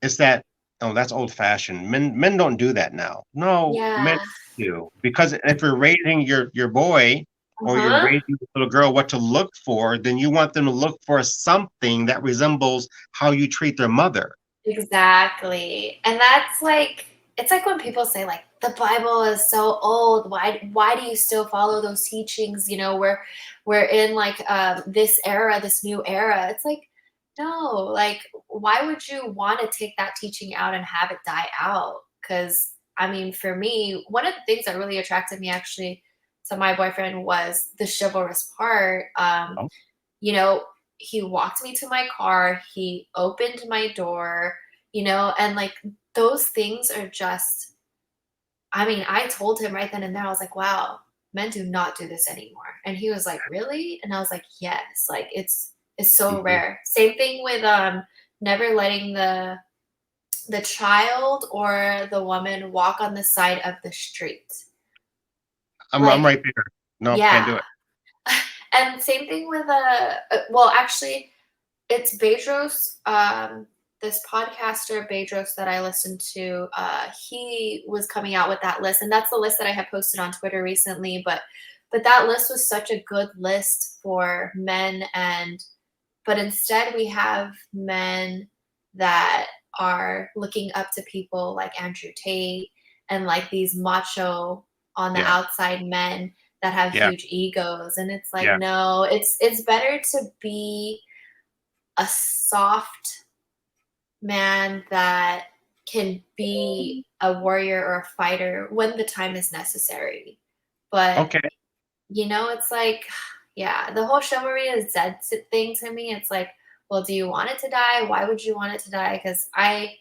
[SPEAKER 1] it's that, oh, that's old fashioned. Men don't do that now. No, men
[SPEAKER 2] Yeah.
[SPEAKER 1] do. Because if you're raising your boy or you're
[SPEAKER 2] Uh-huh.
[SPEAKER 1] raising the little girl what to look for, then you want them to look for something that resembles how you treat their mother.
[SPEAKER 2] Exactly. And that's like, it's like when people say, like, the Bible is so old. Why do you still follow those teachings? We're in, like, this era, this new era. It's like, no, like, why would you want to take that teaching out and have it die out? Because I mean, for me, one of the things that really attracted me actually to my boyfriend was the chivalrous part.
[SPEAKER 1] Oh,
[SPEAKER 2] You know, he walked me to my car, he opened my door, and like those things are just, I mean, I told him right then and there, I was like, wow, men do not do this anymore. And he was like, really? And I was like, yes, like it's so
[SPEAKER 1] mhm.
[SPEAKER 2] rare. Same thing with never letting the child or the woman walk on the side of the street.
[SPEAKER 1] I'm
[SPEAKER 2] Like,
[SPEAKER 1] right there. Nope, can't
[SPEAKER 2] yeah.
[SPEAKER 1] do it.
[SPEAKER 2] And same thing with well, actually, it's Bedros, this podcaster Bedros that I listened to. He was coming out with that list, and that's the list that I had posted on Twitter recently. But that list was such a good list for men, and but instead we have men that are looking up to people like Andrew Tate and like these macho on the
[SPEAKER 1] Yeah,
[SPEAKER 2] outside men that have
[SPEAKER 1] yeah,
[SPEAKER 2] huge egos, and it's like,
[SPEAKER 1] yeah.
[SPEAKER 2] no, it's better to be a soft man that can be a warrior or a fighter when the time is necessary. But
[SPEAKER 1] Okay.
[SPEAKER 2] it's like, yeah, the whole chivalry is dead thing to me. It's like, well, do you want it to die? Why would you want it to die? Because I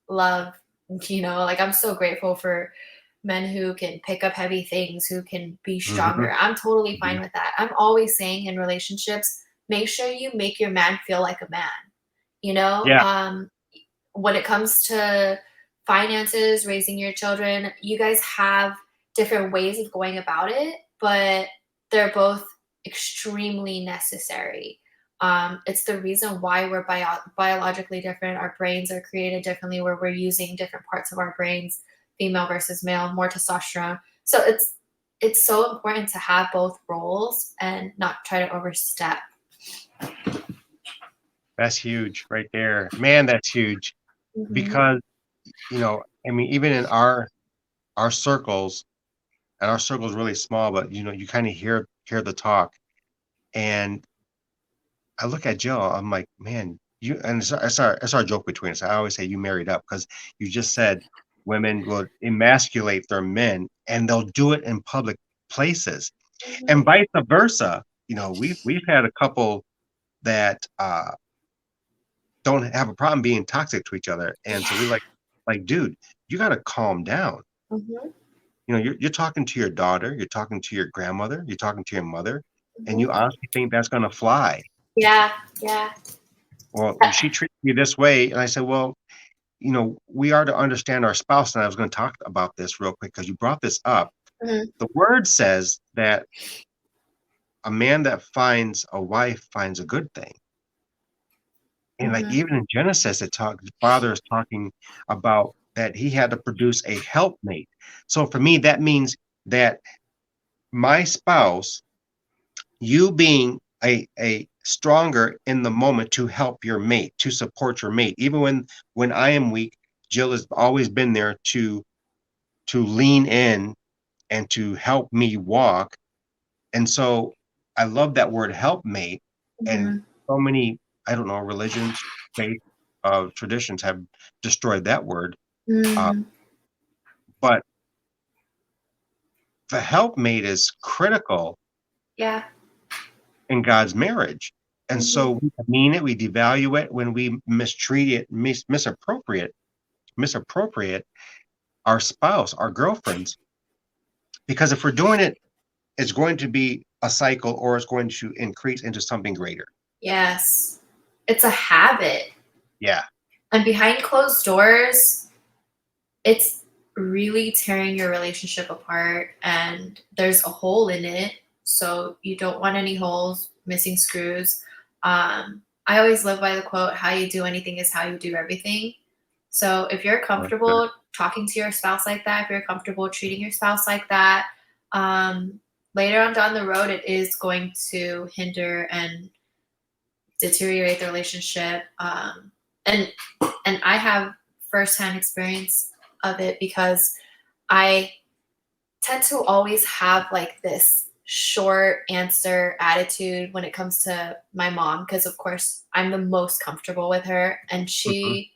[SPEAKER 2] love, like I'm so grateful for men who can pick up heavy things, who can be
[SPEAKER 1] Mhm,
[SPEAKER 2] stronger. I'm totally
[SPEAKER 1] mhm.
[SPEAKER 2] fine with that. I'm always saying in relationships, make sure you make your man feel like a man. You know,
[SPEAKER 1] Yeah,
[SPEAKER 2] um, when it comes to finances, raising your children, you guys have different ways of going about it, but they're both extremely necessary. It's the reason why we're biologically different. Our brains are created differently, where we're using different parts of our brains, female versus male, more testosterone. So it's so important to have both roles and not try to overstep.
[SPEAKER 1] that's huge right there. Man, that's huge
[SPEAKER 2] Hmm.
[SPEAKER 1] because, I mean, even in our circles, and our circle's really small, but, you kinda hear the talk, and I look at Jill, I'm like, "Man, you," and it's our joke between us. I always say, "You married up," because you just said women will emasculate their men, and they'll do it in public places, and
[SPEAKER 2] Hmm.
[SPEAKER 1] vice versa. We've had a couple that, don't have a problem being toxic to each other, and so we're
[SPEAKER 2] Yeah.
[SPEAKER 1] like, "Dude, you gotta calm down."
[SPEAKER 2] Hmm.
[SPEAKER 1] You're talking to your daughter, you're talking to your grandmother, you're talking to your mother, and you
[SPEAKER 2] Hmm.
[SPEAKER 1] honestly think that's gonna fly.
[SPEAKER 2] Yeah, yeah.
[SPEAKER 1] Well, she treats you this way, and I said, "Well, we are to understand our spouse," and I was gonna talk about this real quick because you brought this up.
[SPEAKER 2] Mhm,
[SPEAKER 1] The word says that a man that finds a wife finds a good thing. And, like,
[SPEAKER 2] mhm.
[SPEAKER 1] even in Genesis, the father is talking about that he had to produce a helpmate. So for me, that means that my spouse, you being a stronger in the moment to help your mate, to support your mate, even when I am weak, Jill has always been there to lean in and to help me walk. And so I love that word helpmate. And
[SPEAKER 2] Mhm.
[SPEAKER 1] so many, I don't know, religions, faith, traditions have destroyed that word. Uh,
[SPEAKER 2] Mm.
[SPEAKER 1] but the helpmate is critical
[SPEAKER 2] Yeah.
[SPEAKER 1] in God's marriage. And
[SPEAKER 2] Mhm.
[SPEAKER 1] so we demean it, we devalue it when we mistreat it, misappropriate our spouse, our girlfriends. Because if we're doing it, it's going to be a cycle or it's going to increase into something greater.
[SPEAKER 2] Yes. It's a habit,
[SPEAKER 1] Yeah.
[SPEAKER 2] and behind closed doors, it's really tearing your relationship apart, and there's a hole in it, so you don't want any holes, missing screws. I always live by the quote, "How you do anything is how you do everything." So if you're
[SPEAKER 1] That's good.
[SPEAKER 2] comfortable talking to your spouse like that, if you're comfortable treating your spouse like that, um, later on down the road, it is going to hinder and deteriorate the relationship. And and I have firsthand experience of it because I tend to always have like this short answer attitude when it comes to my mom, because of course I'm the most comfortable with her, and
[SPEAKER 1] Mhm.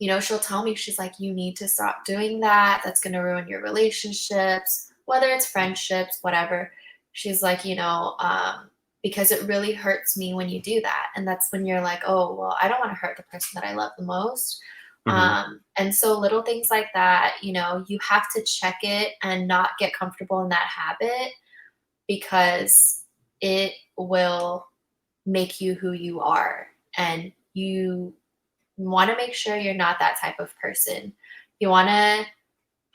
[SPEAKER 2] she'll tell me, she's like, you need to stop doing that. That's going to ruin your relationships, whether it's friendships, whatever. She's like, because it really hurts me when you do that. And that's when you're like, oh, well, I don't want to hurt the person that I love the most.
[SPEAKER 1] Mhm.
[SPEAKER 2] And so little things like that, you have to check it and not get comfortable in that habit, because it will make you who you are. And you want to make sure you're not that type of person. You want to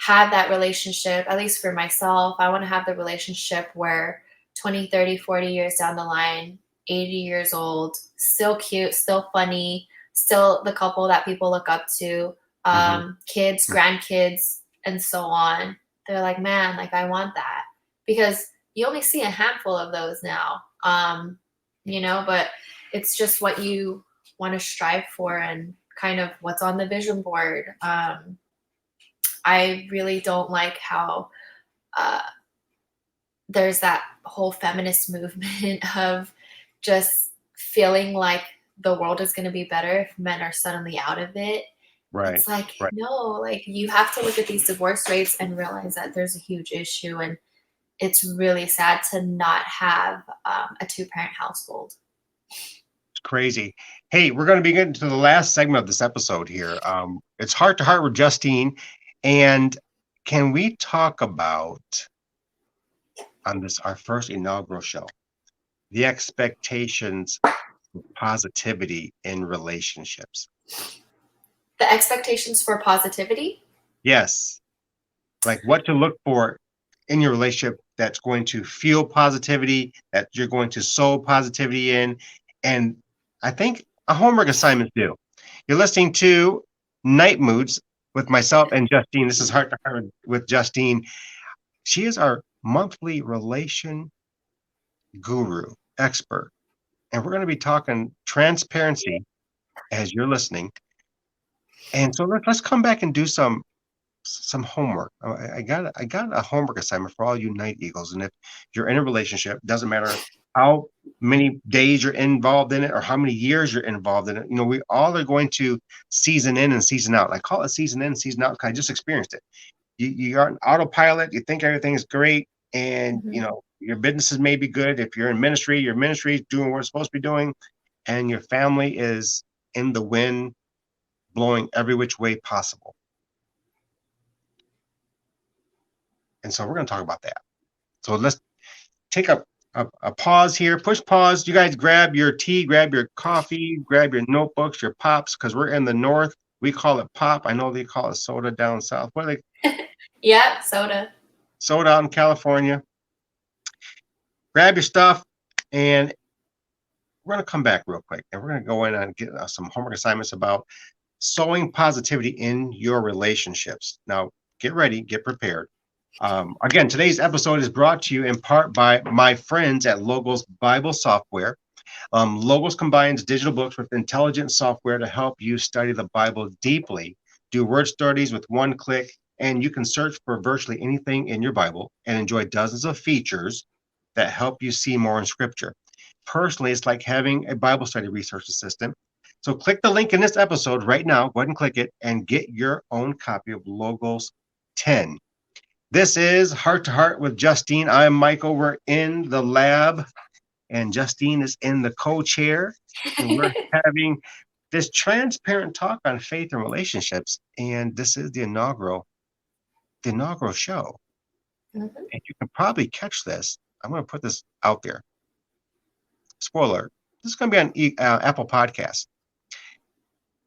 [SPEAKER 2] have that relationship, at least for myself, I want to have the relationship where 20, 30, 40 years down the line, 80 years old, still cute, still funny, still the couple that people look up to,
[SPEAKER 1] Mhm.
[SPEAKER 2] kids, grandkids, and so on. They're like, man, like I want that, because you only see a handful of those now. But it's just what you want to strive for and kind of what's on the vision board. I really don't like how uh, there's that whole feminist movement of just feeling like the world is going to be better if men are suddenly out of it.
[SPEAKER 1] Right.
[SPEAKER 2] It's like,
[SPEAKER 1] Right.
[SPEAKER 2] no, like you have to look at these divorce rates and realize that there's a huge issue. And it's really sad to not have a two-parent household.
[SPEAKER 1] It's crazy. Hey, we're going to be getting to the last segment of this episode here. It's Heart to Heart with Justine. And can we talk about, on this, our first inaugural show, the expectations of positivity in relationships?
[SPEAKER 2] The expectations for positivity.
[SPEAKER 1] Yes. Like what to look for in your relationship that's going to fuel positivity, that you're going to sow positivity in. And I think a homework assignment due. You're listening to Night Moods with myself and Justine. This is Heart to Heart with Justine. She is our monthly relation guru, expert. And we're going to be talking transparency as you're listening. And so let's come back and do some homework. I got a homework assignment for all you Night Eagles. And if you're in a relationship, doesn't matter how many days you're involved in it or how many years you're involved in it. We all are going to season in and season out. I call it season in, season out, because I just experienced it. You're on autopilot. You think everything is great, and
[SPEAKER 2] Mhm.
[SPEAKER 1] your businesses may be good. If you're in ministry, your ministry is doing what it's supposed to be doing, and your family is in the wind, blowing every which way possible. And so we're going to talk about that. So let's take a pause here, push pause. You guys grab your tea, grab your coffee, grab your notebooks, your pops, because we're in the north. We call it pop. I know they call it soda down south. What are they?
[SPEAKER 2] Yeah, soda.
[SPEAKER 1] Soda out in California. Grab your stuff, and we're going to come back real quick, and we're going to go in and get some homework assignments about sowing positivity in your relationships. Now, get ready, get prepared. Again, today's episode is brought to you in part by my friends at Logos Bible Software. Logos combines digital books with intelligent software to help you study the Bible deeply, do word studies with one click, and you can search for virtually anything in your Bible and enjoy dozens of features that help you see more in Scripture. Personally, it's like having a Bible study research assistant. So click the link in this episode right now. Go ahead and click it and get your own copy of Logos 10. This is Heart to Heart with Justine. I'm Michael. We're in the lab, and Justine is in the co-chair, and we're having this transparent talk on faith and relationships. And this is the inaugural show.
[SPEAKER 2] Mhm.
[SPEAKER 1] And you can probably catch this. I'm going to put this out there. Spoiler: this is going to be on Apple Podcasts.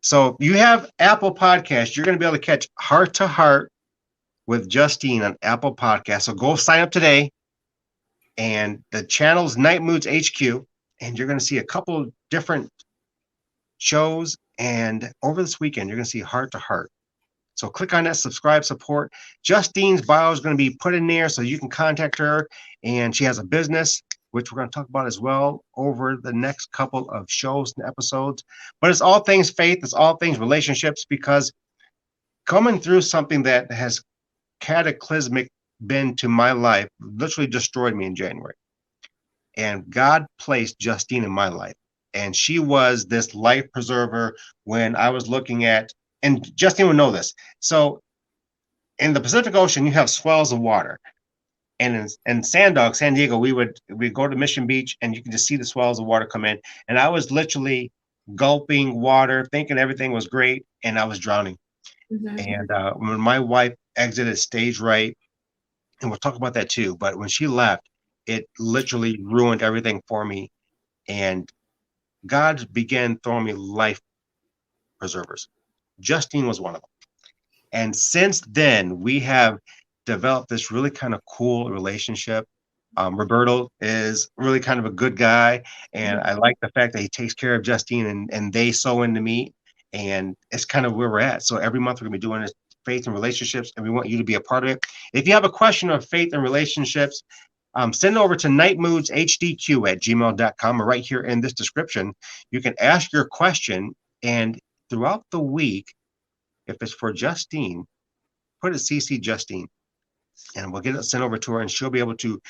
[SPEAKER 1] So you have Apple Podcasts. You're going to be able to catch Heart to Heart with Justine on Apple Podcasts. So go sign up today. And the channel's NiteMoodzHQ, and you're going to see a couple of different shows. And over this weekend, you're going to see Heart to Heart. So click on that, subscribe, support. Justine's bio is going to be put in there so you can contact her. And she has a business, which we're going to talk about as well over the next couple of shows and episodes. But it's all things faith, it's all things relationships, because coming through something that has cataclysmic been to my life literally destroyed me in January. And God placed Justine in my life. And she was this life preserver when I was looking at and Justin would know this. So in the Pacific Ocean, you have swells of water. And in San Diego, we'd go to Mission Beach and you can just see the swells of water come in. And I was literally gulping water, thinking everything was great, and I was drowning.
[SPEAKER 2] Mhm.
[SPEAKER 1] And when my wife exited stage right, and we'll talk about that too, but when she left, it literally ruined everything for me. And God began throwing me life preservers. Justine was one of them. And since then, we have developed this really kind of cool relationship. Roberto is really kind of a good guy, and I like the fact that he takes care of Justine, and they so into me, and it's kind of where we're at. So every month we're gonna be doing this faith and relationships, and we want you to be a part of it. If you have a question of faith and relationships, send it over to NiteMoodzHQ@gmail.com, or right here in this description. You can ask your question, and throughout the week, if it's for Justine, put a CC Justine, and we'll get it sent over to her, and she'll be able to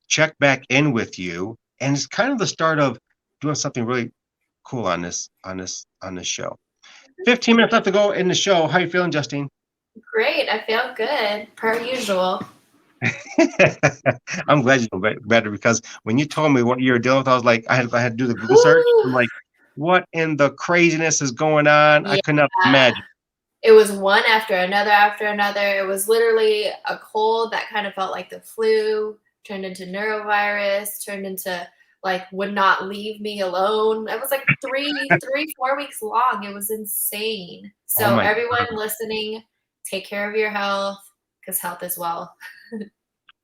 [SPEAKER 1] check back in with you. And it's kind of the start of doing something really cool on this show. 15 minutes left to go in the show. How you feeling, Justine?
[SPEAKER 2] Great. I feel good, per usual.
[SPEAKER 1] I'm glad you feel better, because when you told me what you were dealing with, I was like, I had to do the Google search. I'm
[SPEAKER 2] Whew.
[SPEAKER 1] like, what in the craziness is going on? I
[SPEAKER 2] Yeah.
[SPEAKER 1] could not imagine.
[SPEAKER 2] It was one after another after another. It was literally a cold that kind of felt like the flu, turned into neurovirus, turned into like would not leave me alone. It was like 4 weeks long. It was insane.
[SPEAKER 1] Oh
[SPEAKER 2] So
[SPEAKER 1] my
[SPEAKER 2] everyone
[SPEAKER 1] God.
[SPEAKER 2] listening, take care of your health because health is wealth.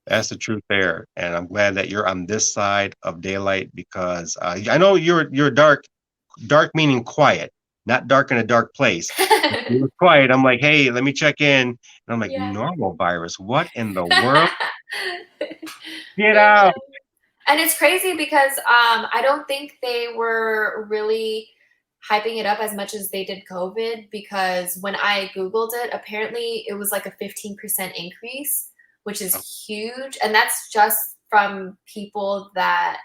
[SPEAKER 1] That's the truth there, and I'm glad that you're on this side of daylight, because I know you're dark meaning quiet, not dark in a dark place. If you were quiet, I'm like, hey, let me check in, and I'm like,
[SPEAKER 2] Yeah.
[SPEAKER 1] normal virus, what in the world? Get
[SPEAKER 2] I
[SPEAKER 1] out!
[SPEAKER 2] know. And it's crazy because I don't think they were really hyping it up as much as they did COVID, because when I Googled it, apparently it was like a 15% increase, which is huge. And that's just from people that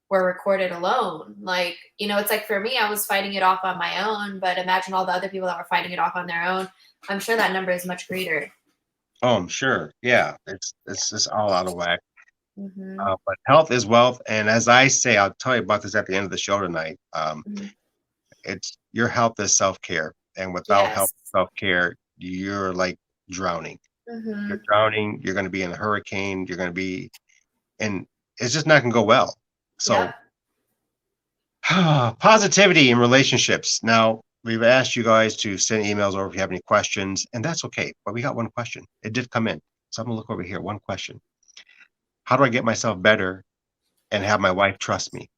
[SPEAKER 2] were recorded alone. Like, it's like for me, I was fighting it off on my own, but imagine all the other people that were fighting it off on their own. I'm sure that number is much greater.
[SPEAKER 1] Oh, I'm sure. Yeah, it's just all out of whack.
[SPEAKER 2] Hmm.
[SPEAKER 1] But health is wealth, and as I say, I'll tell you about this at the end of the show tonight.
[SPEAKER 2] Hmm.
[SPEAKER 1] It's your health is self care, and without health
[SPEAKER 2] Yes.
[SPEAKER 1] self care, you're like drowning. You're
[SPEAKER 2] Hmm.
[SPEAKER 1] drowning. You're going to be in a hurricane. You're going to be, and it's just not going to go well. So,
[SPEAKER 2] Yep.
[SPEAKER 1] positivity in relationships. Now, we've asked you guys to send emails over if you have any questions, and that's okay. But we got one question. It did come in. So I'm going to look over here. One question. How do I get myself better and have my wife trust me?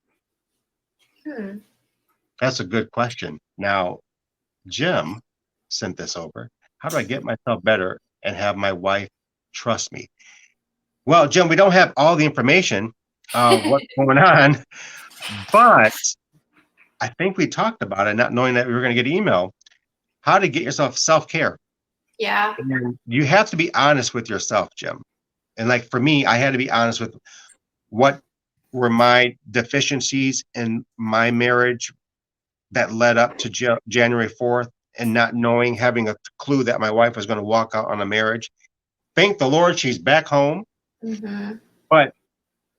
[SPEAKER 2] Hmm.
[SPEAKER 1] That's a good question. Now, Jim sent this over. How do I get myself better and have my wife trust me? Well, Jim, we don't have all the information of what's going on, but I think we talked about it, not knowing that we were going to get email. How to get yourself self care.
[SPEAKER 2] Yeah.
[SPEAKER 1] And you have to be honest with yourself, Jim. And like for me, I had to be honest with what were my deficiencies in my marriage that led up to January 4th, and not knowing, having a clue that my wife was going to walk out on a marriage. Thank the Lord she's back home.
[SPEAKER 2] Hmm.
[SPEAKER 1] But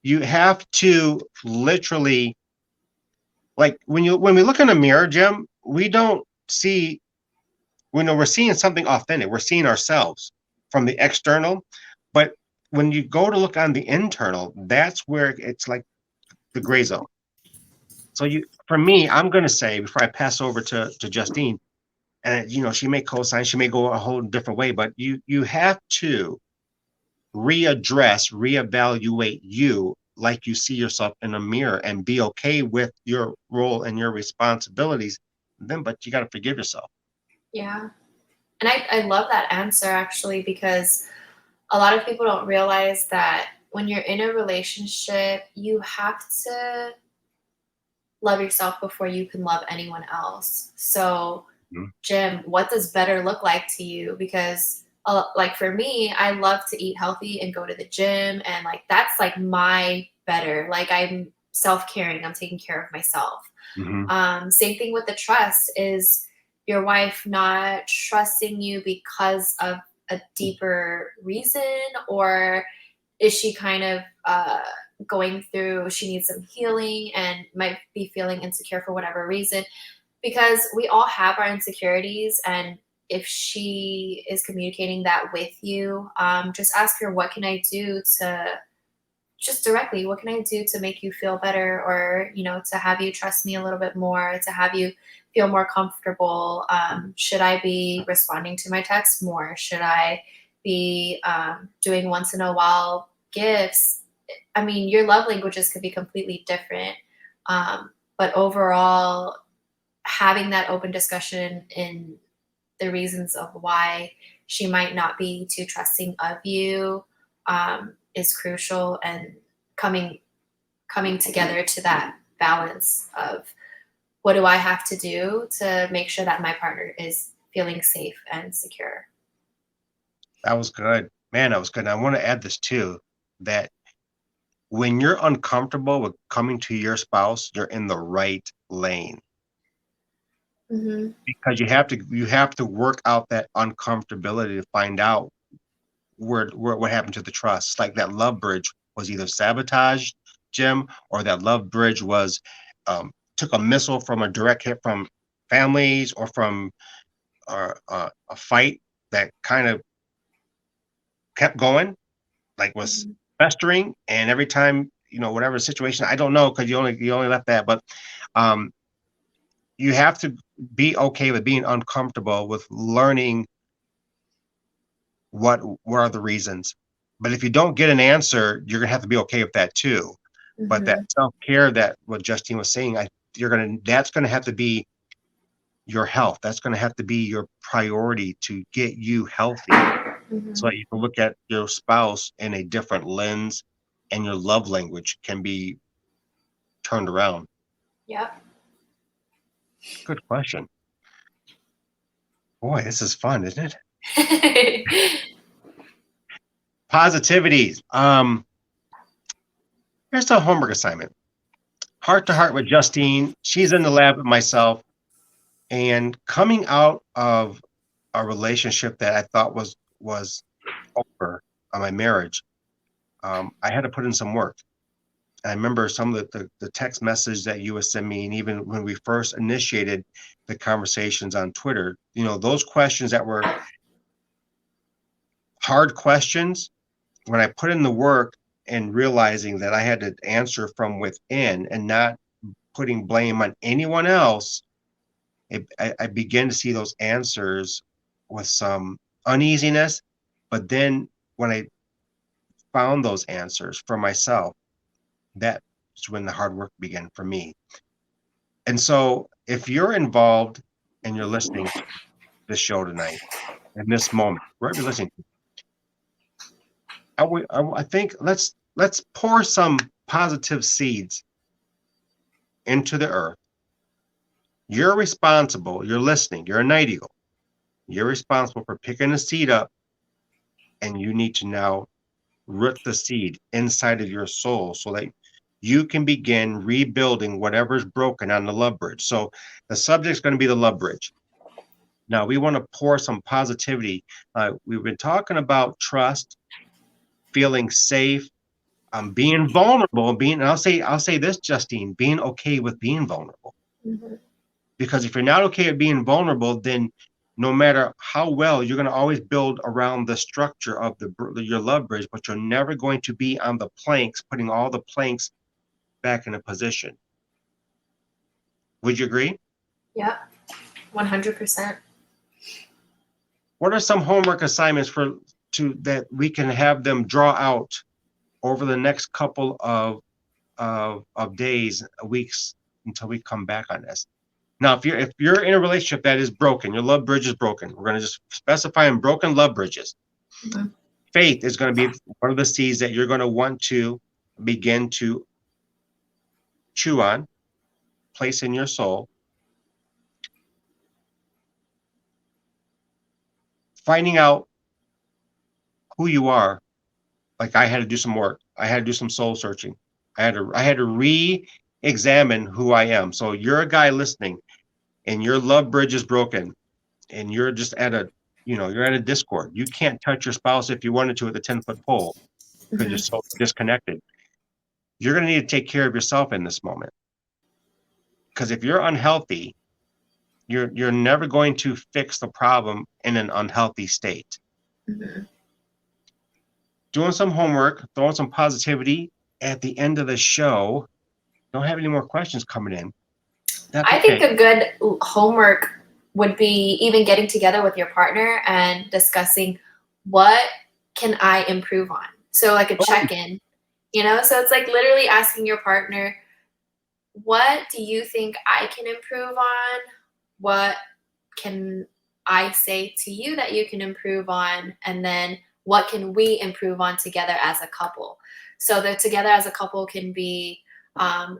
[SPEAKER 1] you have to literally, like when we look in a mirror, Jim, we don't see, we're seeing something authentic. We're seeing ourselves from the external. But when you go to look on the internal, that's where it's like the gray zone. So for me, I'm going to say, before I pass over to Justine, and she may co-sign, she may go a whole different way, but you have to reevaluate you, like you see yourself in a mirror, and be okay with your role and your responsibilities. But you got to forgive yourself.
[SPEAKER 2] Yeah. And I love that answer actually, because a lot of people don't realize that when you're in a relationship, you have to love yourself before you can love anyone else. So,
[SPEAKER 1] Mhm.
[SPEAKER 2] Jim, what does better look like to you? Because, like for me, I love to eat healthy and go to the gym, and like that's like my better. Like I'm self caring. I'm taking care of myself.
[SPEAKER 1] Mhm.
[SPEAKER 2] Same thing with the trust is your wife not trusting you because of a deeper reason, or is she kind of going through, she needs some healing and might be feeling insecure for whatever reason? Because we all have our insecurities, and if she is communicating that with you, just ask her, what can I do to, just directly, what can I do to make you feel better, or to have you trust me a little bit more, to have you feel more comfortable? Should I be responding to my texts more? Should I be doing once in a while gifts? I mean, your love languages could be completely different, but overall, having that open discussion in the reasons of why she might not be too trusting of you is crucial, and coming together to that balance of, what do I have to do to make sure that my partner is feeling safe and secure?
[SPEAKER 1] That was good. Man, that was good. And I want to add this too, that when you're uncomfortable with coming to your spouse, you're in the right lane,
[SPEAKER 2] Hmm.
[SPEAKER 1] because you have to work out that uncomfortability to find out where what happened to the trust. Like that love bridge was either sabotaged, Jim, or that love bridge was took a missile from a direct hit from families, or from a fight that kind of kept going, like was
[SPEAKER 2] Hmm.
[SPEAKER 1] festering, and every time, whatever situation, I don't know, because you only left that, but um you have to be okay with being uncomfortable with learning what are the reasons. But if you don't get an answer, you're gonna have to be okay with that too. But that
[SPEAKER 2] Hmm.
[SPEAKER 1] self-care, that what Justine was saying, that's gonna have to be your health. That's gonna have to be your priority to get you healthy, so
[SPEAKER 2] Hmm.
[SPEAKER 1] that you can look at your spouse in a different lens, and your love language can be turned around.
[SPEAKER 2] Yep.
[SPEAKER 1] Good question. Boy, this is fun, isn't it? Positivity. Here's a homework assignment. Heart to heart with Justine. She's in the lab with myself, and coming out of a relationship that I thought was over, on my marriage. I had to put in some work. I remember some of the text message that you would send me, and even when we first initiated the conversations on Twitter, those questions that were hard questions, when I put in the work and realizing that I had to answer from within and not putting blame on anyone else, I began to see those answers with some uneasiness. But then when I found those answers for myself, that's when the hard work began for me. And so if you're involved and you're listening to this show tonight, in this moment, wherever you're listening, I think let's pour some positive seeds into the earth. You're responsible. You're listening. You're a night eagle. You're responsible for picking a seed up, and you need to now root the seed inside of your soul, so that you can begin rebuilding whatever's broken on the love bridge. So the subject's going to be the love bridge. Now we want to pour some positivity. We've been talking about trust, feeling safe, being vulnerable, and I'll say this, Justine, being okay with being vulnerable.
[SPEAKER 2] Hmm.
[SPEAKER 1] Because if you're not okay with being vulnerable, then no matter how well, you're going to always build around the structure of your love bridge, but you're never going to be on the planks, putting all the planks back in a position. Would you agree?
[SPEAKER 2] Yep. 100%.
[SPEAKER 1] What are some homework assignments that we can have them draw out over the next couple of days, weeks, until we come back on this? Now, if you're in a relationship that is broken, your love bridge is broken, we're going to just specify in broken love bridges.
[SPEAKER 2] Hmm.
[SPEAKER 1] Faith is going to be one of the seeds that you're going to want to begin to chew on, place in your soul. Finding out who you are. Like, I had to do some work. I had to do some soul searching. I had to re-examine who I am. So you're a guy listening. and your love bridge is broken and you're just at a, you're at a discord. You can't touch your spouse if you wanted to at the 10-foot pole because you're
[SPEAKER 2] Mhm.
[SPEAKER 1] so disconnected. You're going to need to take care of yourself in this moment. Because if you're unhealthy, you're never going to fix the problem in an unhealthy state.
[SPEAKER 2] Mhm.
[SPEAKER 1] Doing some homework, throwing some positivity at the end of the show. Don't have any more questions coming in. That's
[SPEAKER 2] I think
[SPEAKER 1] okay.
[SPEAKER 2] a good homework would be even getting together with your partner and discussing what can I improve on. So like a
[SPEAKER 1] Oh,
[SPEAKER 2] check-in, So it's like literally asking your partner, what do you think I can improve on? What can I say to you that you can improve on? And then what can we improve on together as a couple? So the together as a couple can be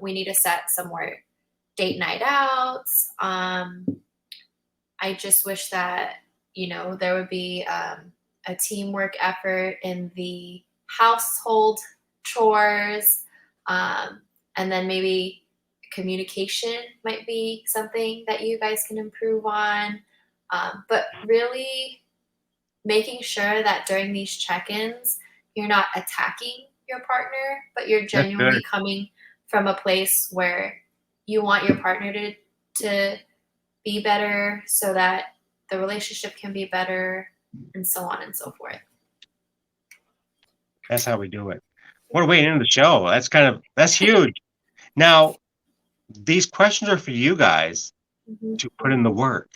[SPEAKER 2] we need to set some more date night outs. I just wish that, there would be a teamwork effort in the household chores. Um, and then maybe communication might be something that you guys can improve on. But really making sure that during these check-ins, you're not attacking your partner, but you're
[SPEAKER 1] that's good.
[SPEAKER 2] genuinely coming from a place where you want your partner to be better so that the relationship can be better and so on and so forth.
[SPEAKER 1] That's how we do it. What a way to end the show. That's huge. Now, these questions are for you guys
[SPEAKER 2] Mm-hmm.
[SPEAKER 1] to put in the work.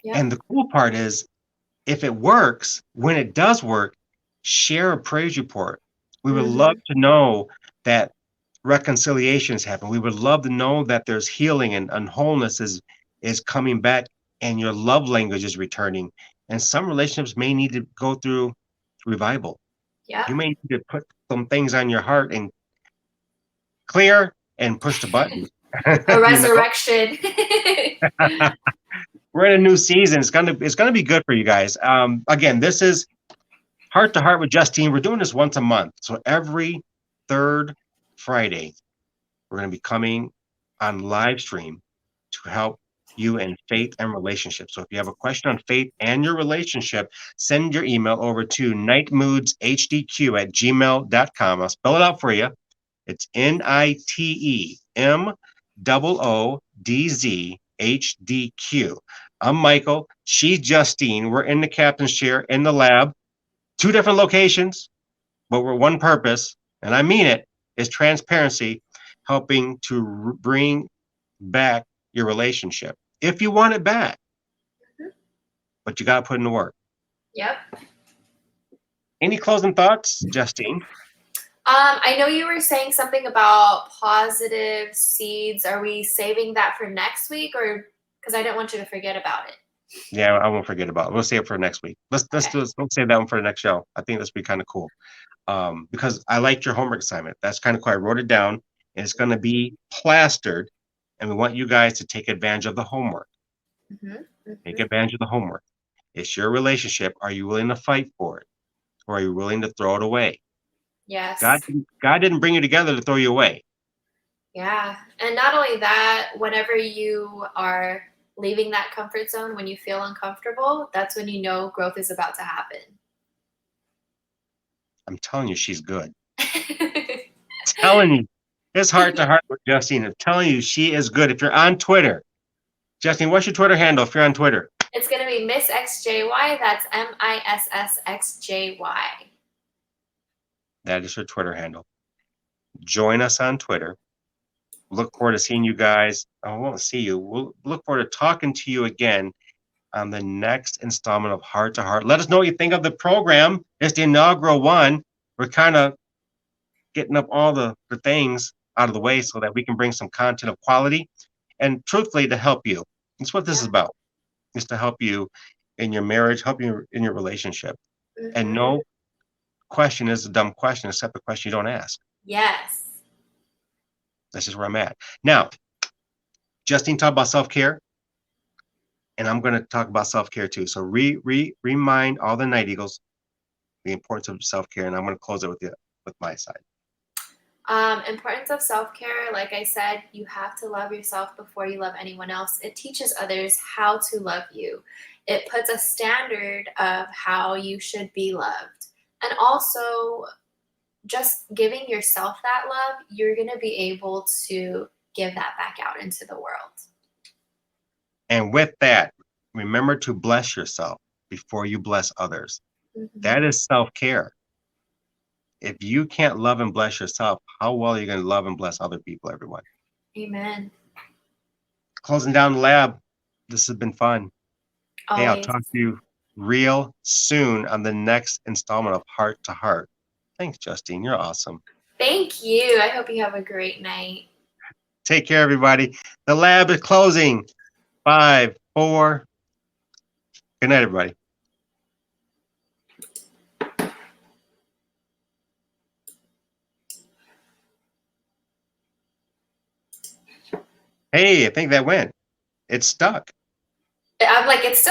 [SPEAKER 2] Yep.
[SPEAKER 1] And the cool part is, if it works, when it does work, share a praise report. We would love
[SPEAKER 2] Mm-hmm.
[SPEAKER 1] to know that reconciliations happen. We would love to know that there's healing and wholeness is coming back and your love language is returning. And some relationships may need to go through revival.
[SPEAKER 2] Yep.
[SPEAKER 1] You may need to put some things on your heart and clear and push the button.
[SPEAKER 2] A
[SPEAKER 1] you know,
[SPEAKER 2] resurrection.
[SPEAKER 1] we're in a new season. It's gonna be good for you guys. Again, this is Heart to Heart with Justine. We're doing this once a month. So every third Friday, we're going to be coming on live stream to help you in faith and relationships. So if you have a question on faith and your relationship, send your email over to NiteMoodzHQ@gmail.com. I'll spell it out for you. It's NiteMoodzHDQ. I'm Michael. She's Justine. We're in the captain's chair in the lab. Two different locations, but we're one purpose, and I mean it, is transparency, helping to bring back your relationship. If you want it back, but you got to put in the work.
[SPEAKER 2] Yep.
[SPEAKER 1] Any closing thoughts, Justine?
[SPEAKER 2] I know you were saying something about positive seeds. Are we saving that for next week, or because I didn't want you to forget about it?
[SPEAKER 1] Yeah, I won't forget about it. We'll save it for next week. Let's
[SPEAKER 2] Okay.
[SPEAKER 1] do this. Let's save that one for the next show. I think this would be kind of cool. Because I liked your homework assignment. That's kind of cool. I wrote it down, and it's going to be plastered, and we want you guys to take advantage of the homework.
[SPEAKER 2] Mm-hmm.
[SPEAKER 1] Take
[SPEAKER 2] Mm-hmm.
[SPEAKER 1] advantage of the homework. It's your relationship. Are you willing to fight for it? Or are you willing to throw it away? God,
[SPEAKER 2] Yes.
[SPEAKER 1] God didn't bring you together to throw you away.
[SPEAKER 2] Yeah. And not only that, whenever you are leaving that comfort zone, when you feel uncomfortable, that's when you know growth is about to happen.
[SPEAKER 1] I'm telling you, she's good. Telling you, it's Heart to Heart with Justine. I'm telling you, she is good. If you're on Twitter, Justine, what's your Twitter handle if you're on Twitter?
[SPEAKER 2] It's going to be Miss XJY. That's MISSXJY.
[SPEAKER 1] That is her Twitter handle. Join us on Twitter. Look forward to seeing you guys. I won't see you. We'll look forward to talking to you again on the next installment of Heart to Heart. Let us know what you think of the program. It's the inaugural one. We're kind of getting up all the things out of the way so that we can bring some content of quality and truthfully to help you. That's what this is
[SPEAKER 2] Yeah.
[SPEAKER 1] about, is to help you in your marriage, help you in your relationship. And
[SPEAKER 2] Mm-hmm.
[SPEAKER 1] no question is a dumb question except the question you don't ask.
[SPEAKER 2] Yes.
[SPEAKER 1] That's just where I'm at. Now, Justine talked about self-care, and I'm going to talk about self-care too. So remind all the Night Eagles the importance of self-care, and I'm going to close it with you with my side.
[SPEAKER 2] Importance of self-care, like I said, you have to love yourself before you love anyone else. It teaches others how to love you. It puts a standard of how you should be loved. And also, just giving yourself that love, you're going to be able to give that back out into the world.
[SPEAKER 1] And with that, remember to bless yourself before you bless others.
[SPEAKER 2] Mhm.
[SPEAKER 1] That is self-care. If you can't love and bless yourself, how well are you going to love and bless other people, everyone?
[SPEAKER 2] Amen.
[SPEAKER 1] Closing down the lab. This has been fun. Hey, I'll
[SPEAKER 2] Always.
[SPEAKER 1] talk to you real soon on the next installment of Heart to Heart. Thanks, Justine. You're awesome.
[SPEAKER 2] Thank you. I hope you have a great night.
[SPEAKER 1] Take care, everybody. The lab is closing. 5, 4. Good night, everybody. Hey, I think that went. It's stuck.
[SPEAKER 2] I'm like, it's